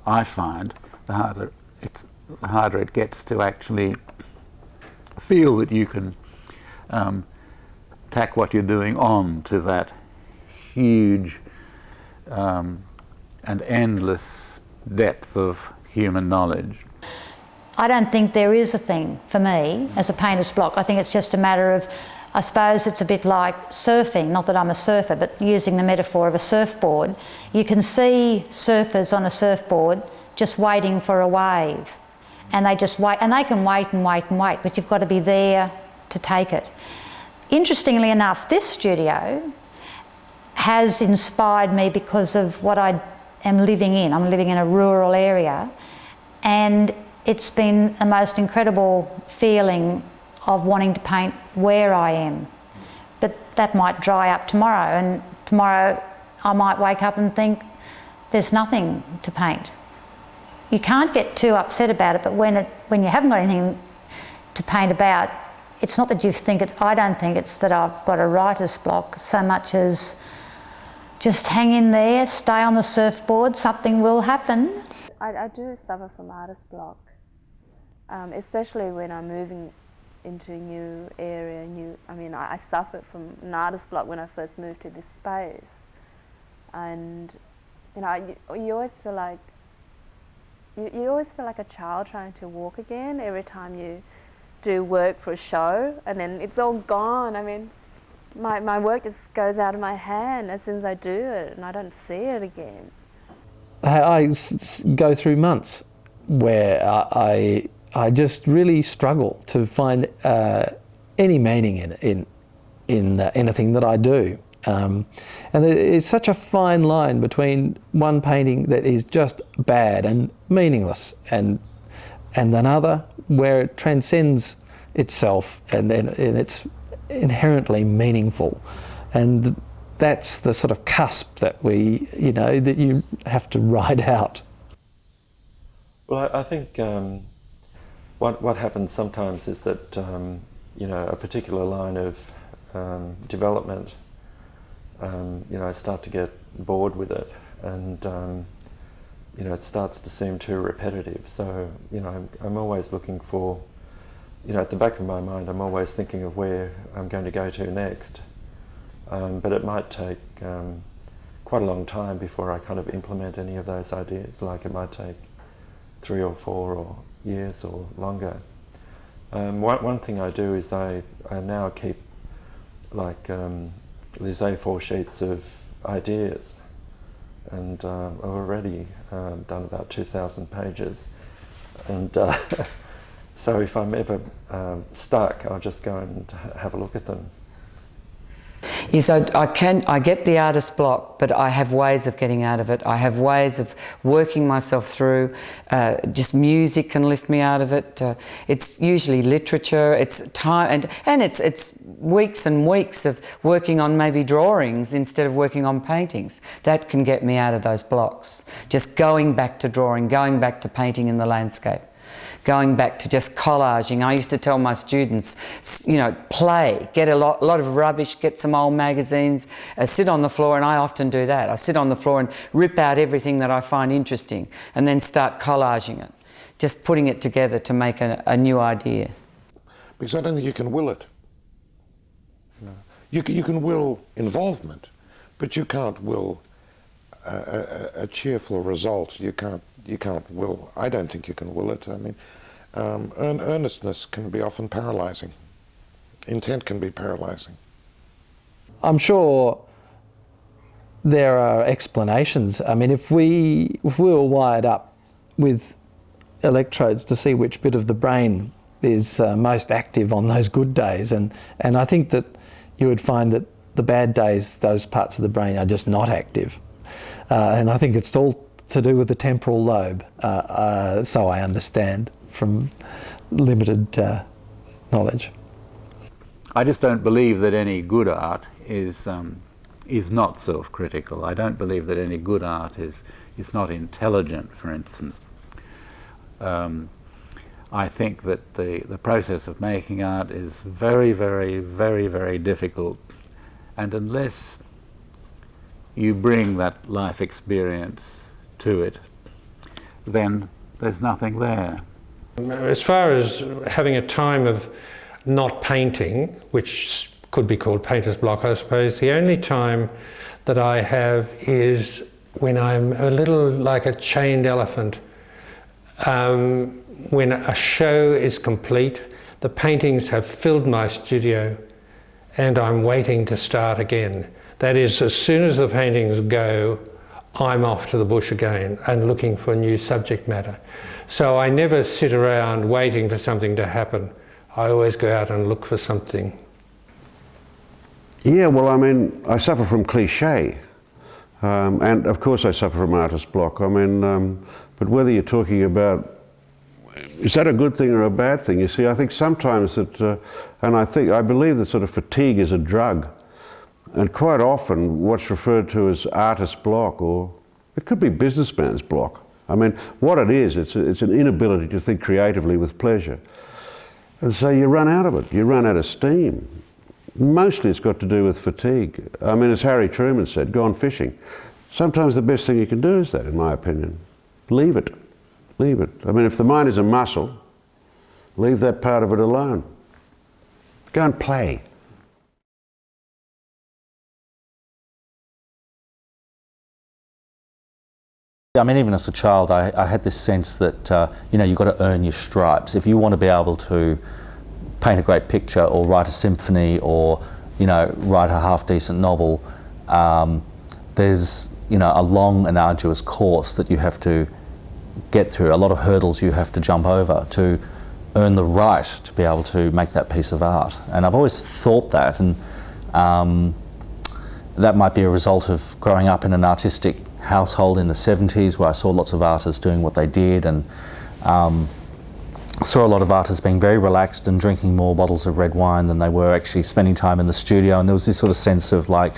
I find, the harder it gets to actually feel that you can tack what you're doing on to that huge and endless depth of human knowledge. I don't think there is a thing for me as a painter's block. I think it's just a matter of, I suppose it's a bit like surfing, not that I'm a surfer, but using the metaphor of a surfboard. You can see surfers on a surfboard just waiting for a wave, and they just wait, and they can wait and wait and wait, but you've got to be there to take it. Interestingly enough, this studio has inspired me because of what I am living in. I'm living in a rural area, and it's been the most incredible feeling of wanting to paint where I am. But that might dry up tomorrow, and tomorrow I might wake up and think there's nothing to paint. You can't get too upset about it, but when you haven't got anything to paint about, it's not that you think it, I don't think it's that I've got a writer's block so much as just hang in there, stay on the surfboard, something will happen. I do suffer from artist block, especially when I'm moving into a new area. I suffered from an artist block when I first moved to this space, and you always feel like a child trying to walk again every time you do work for a show, and then it's all gone. I mean, my work just goes out of my hand as soon as I do it, and I don't see it again. I go through months where I just really struggle to find any meaning in anything that I do. And it's such a fine line between one painting that is just bad and meaningless and another where it transcends itself and it's inherently meaningful. And that's the sort of cusp that that you have to ride out. Well, I think what happens sometimes is that a particular line of development, I start to get bored with it, and it starts to seem too repetitive. So I'm always looking for, at the back of my mind, I'm always thinking of where I'm going to go to next. But it might take quite a long time before I kind of implement any of those ideas. Like it might take 3 or 4 years or longer. One thing I do is I now keep these A4 sheets of ideas, and I've already done about 2,000 pages, and so if I'm ever stuck, I'll just go and have a look at them. Yes, I get the artist block, but I have ways of getting out of it. I have ways of working myself through. Just music can lift me out of it. It's usually literature. It's time, and it's weeks and weeks of working on maybe drawings instead of working on paintings. That can get me out of those blocks. Just going back to drawing, going back to painting in the landscape. going back to just collaging. I used to tell my students, you know, play, get a lot of rubbish, get some old magazines, sit on the floor, and I often do that. I sit on the floor and rip out everything that I find interesting and then start collaging it, just putting it together to make a new idea. Because I don't think you can will it. You can will involvement, but you can't will a cheerful result. You can't will. I don't think you can will it. I mean, earnestness can be often paralysing. Intent can be paralysing. I'm sure there are explanations. I mean, if we were wired up with electrodes to see which bit of the brain is most active on those good days, and I think that you would find that the bad days, those parts of the brain are just not active. And I think it's all to do with the temporal lobe, so I understand from limited knowledge. I just don't believe that any good art is not self-critical. I don't believe that any good art is not intelligent, for instance. I think that the process of making art is very, very, very, very difficult, and unless you bring that life experience to it, then there's nothing there. As far as having a time of not painting, which could be called painter's block, I suppose, the only time that I have is when I'm a little like a chained elephant. When a show is complete, the paintings have filled my studio and I'm waiting to start again. That is, as soon as the paintings go, I'm off to the bush again and looking for new subject matter. So I never sit around waiting for something to happen. I always go out and look for something. Yeah, well, I mean, I suffer from cliché. And of course I suffer from artist block. I mean, but whether you're talking about, is that a good thing or a bad thing? You see, I think sometimes that, and I believe that sort of fatigue is a drug. And quite often what's referred to as artist block, or it could be businessman's block. I mean, what it is, it's an inability to think creatively with pleasure. And so you run out of it, you run out of steam. Mostly it's got to do with fatigue. I mean, as Harry Truman said, go on fishing. Sometimes the best thing you can do is that, in my opinion. Leave it. Leave it. I mean, if the mind is a muscle, leave that part of it alone. Go and play. I mean, even as a child, I had this sense that, you know, you've got to earn your stripes. If you want to be able to paint a great picture or write a symphony or, you know, write a half-decent novel, there's, you know, a long and arduous course that you have to get through, a lot of hurdles you have to jump over to earn the right to be able to make that piece of art. And I've always thought that, and that might be a result of growing up in an artistic household in the 70s where I saw lots of artists doing what they did, and saw a lot of artists being very relaxed and drinking more bottles of red wine than they were actually spending time in the studio, and there was this sort of sense of like,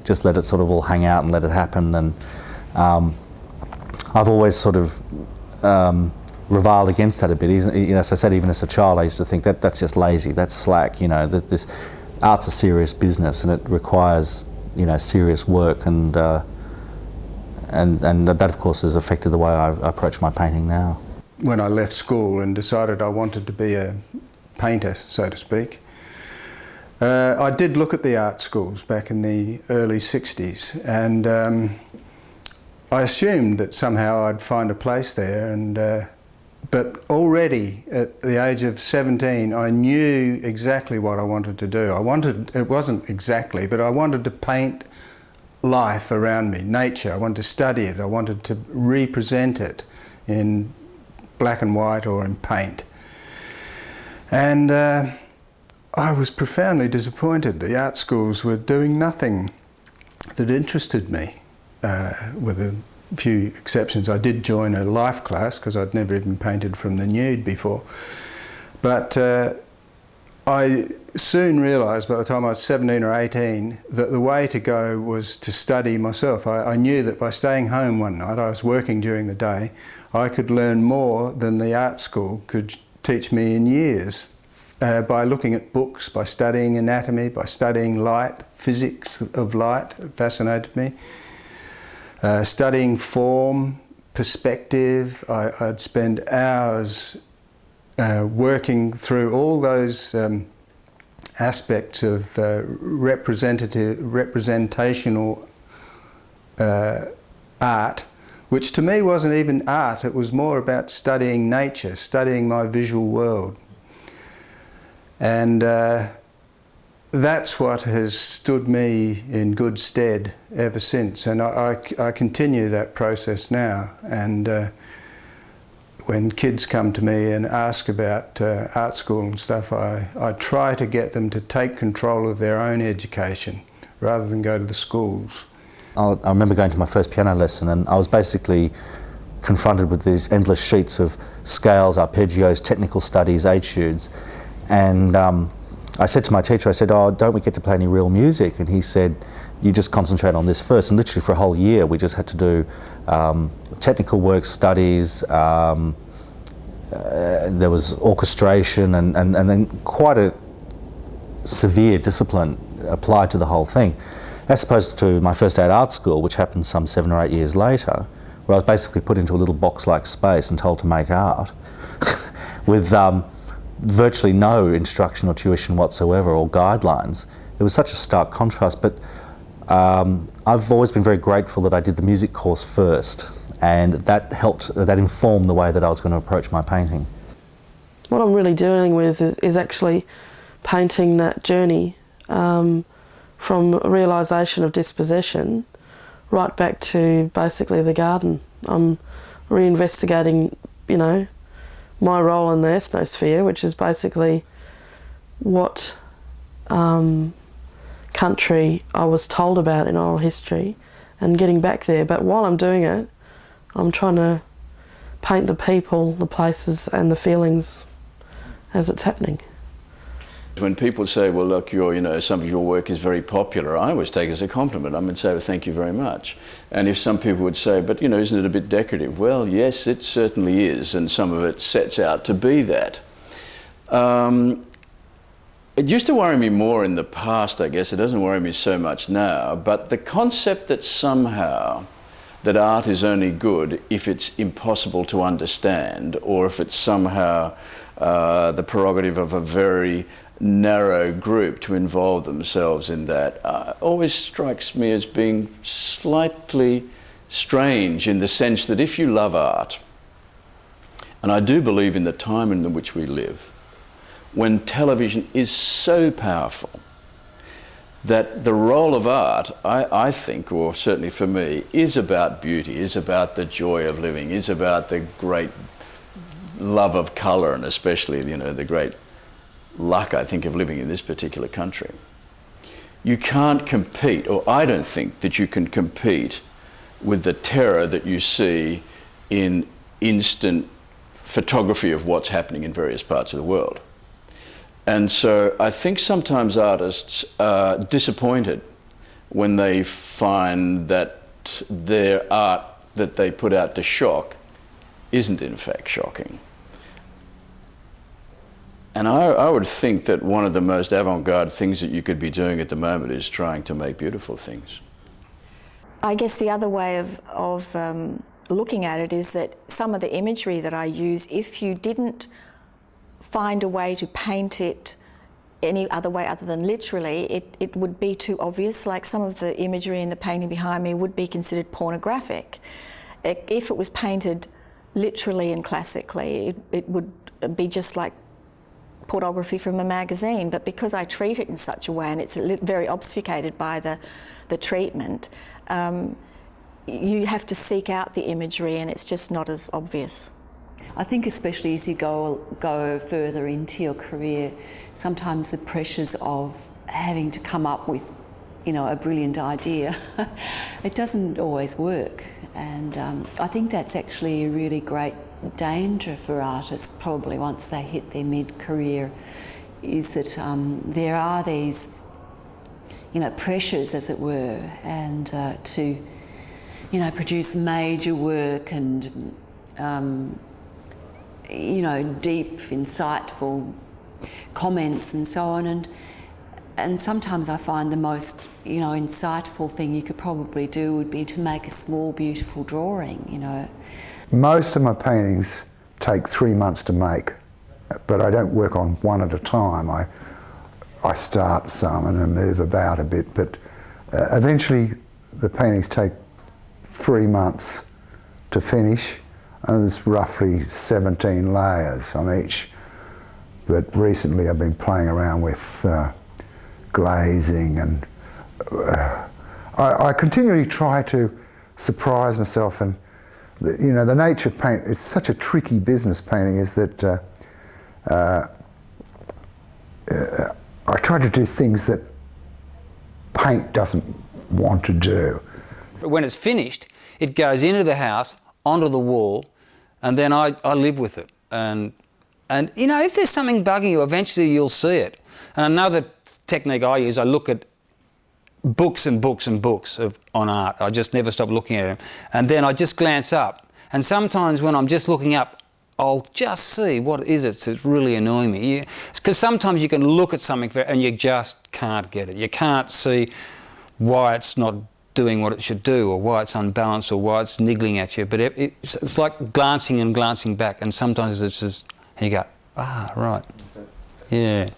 just let it sort of all hang out and let it happen. And I've always sort of reviled against that a bit. You know, as I said, even as a child I used to think that that's just lazy, that's slack, you know, this art's a serious business and it requires, you know, serious work, and that of course has affected the way I approach my painting now. When I left school and decided I wanted to be a painter, so to speak, I did look at the art schools back in the early 60s, and I assumed that somehow I'd find a place there, and but already at the age of 17 I knew exactly what I wanted to do. It wasn't exactly, but I wanted to paint life around me, nature. I wanted to study it, I wanted to represent it in black and white or in paint. And I was profoundly disappointed. The art schools were doing nothing that interested me, with a few exceptions. I did join a life class because I'd never even painted from the nude before. But I soon realised by the time I was 17 or 18 that the way to go was to study myself. I knew that by staying home one night, I was working during the day, I could learn more than the art school could teach me in years by looking at books, by studying anatomy, by studying light, physics of light, it fascinated me. Studying form, perspective. I'd spend hours working through all those aspects of representational art, which to me wasn't even art, it was more about studying nature, studying my visual world. And that's what has stood me in good stead ever since, and I continue that process now. And when kids come to me and ask about art school and stuff, I try to get them to take control of their own education rather than go to the schools. I remember going to my first piano lesson, and I was basically confronted with these endless sheets of scales, arpeggios, technical studies, etudes, and I said to my teacher, I said, "Oh, don't we get to play any real music?" And he said, "You just concentrate on this first." And literally for a whole year we just had to do technical work studies, there was orchestration and then quite a severe discipline applied to the whole thing, as opposed to my first day at art school, which happened some 7 or 8 years later, where I was basically put into a little box-like space and told to make art with virtually no instruction or tuition whatsoever or guidelines. It was such a stark contrast, but I've always been very grateful that I did the music course first, and that helped, that informed the way that I was going to approach my painting. What I'm really dealing with is actually painting that journey from a realisation of dispossession right back to basically the garden. I'm reinvestigating, you know, my role in the ethnosphere, which is basically what country I was told about in oral history, and getting back there. But while I'm doing it, I'm trying to paint the people, the places and the feelings as it's happening. When people say, well, look, some of your work is very popular, I always take it as a compliment. I would say, well, thank you very much. And if some people would say, but, isn't it a bit decorative? Well, yes, it certainly is, and some of it sets out to be that. It used to worry me more in the past, I guess. It doesn't worry me so much now. But the concept that somehow that art is only good if it's impossible to understand, or if it's somehow the prerogative of a very narrow group to involve themselves in that, always strikes me as being slightly strange, in the sense that if you love art, and I do believe in the time in which we live, when television is so powerful, that the role of art, I think, or certainly for me, is about beauty, is about the joy of living, is about the great love of colour, and especially, the great luck, I think, of living in this particular country. You can't compete, or I don't think that you can compete with the terror that you see in instant photography of what's happening in various parts of the world. And so I think sometimes artists are disappointed when they find that their art that they put out to shock isn't in fact shocking. And I would think that one of the most avant-garde things that you could be doing at the moment is trying to make beautiful things. I guess the other way of looking at it is that some of the imagery that I use, if you didn't find a way to paint it any other way other than literally, it would be too obvious. Like some of the imagery in the painting behind me would be considered pornographic. If it was painted literally and classically, it would be just like pornography from a magazine. But because I treat it in such a way, and it's very obfuscated by the treatment, you have to seek out the imagery, and it's just not as obvious. I think especially as you go further into your career, sometimes the pressures of having to come up with, a brilliant idea, it doesn't always work. And I think that's actually a really great danger for artists, probably once they hit their mid-career, is that there are these, you know, pressures, as it were, and to, you know, produce major work and, you know, deep, insightful comments and so on. And sometimes I find the most, you know, insightful thing you could probably do would be to make a small, beautiful drawing, you know. Most of my paintings take 3 months to make, but I don't work on one at a time. I start some and then move about a bit, but eventually the paintings take 3 months to finish, and there's roughly 17 layers on each. But recently I've been playing around with glazing, and I continually try to surprise myself. And you know, the nature of paint, it's such a tricky business, painting, is that I try to do things that paint doesn't want to do. When it's finished, it goes into the house, onto the wall, and then I live with it. And you know, if there's something bugging you, eventually you'll see it. And another technique I use, I look at books and books and books on art. I just never stop looking at them. And then I just glance up. And sometimes when I'm just looking up, I'll just see what is it that's really annoying me. Because sometimes you can look at something and you just can't get it. You can't see why it's not doing what it should do, or why it's unbalanced, or why it's niggling at you. But it's like glancing and glancing back, and sometimes it's just, you go, ah, right. Yeah.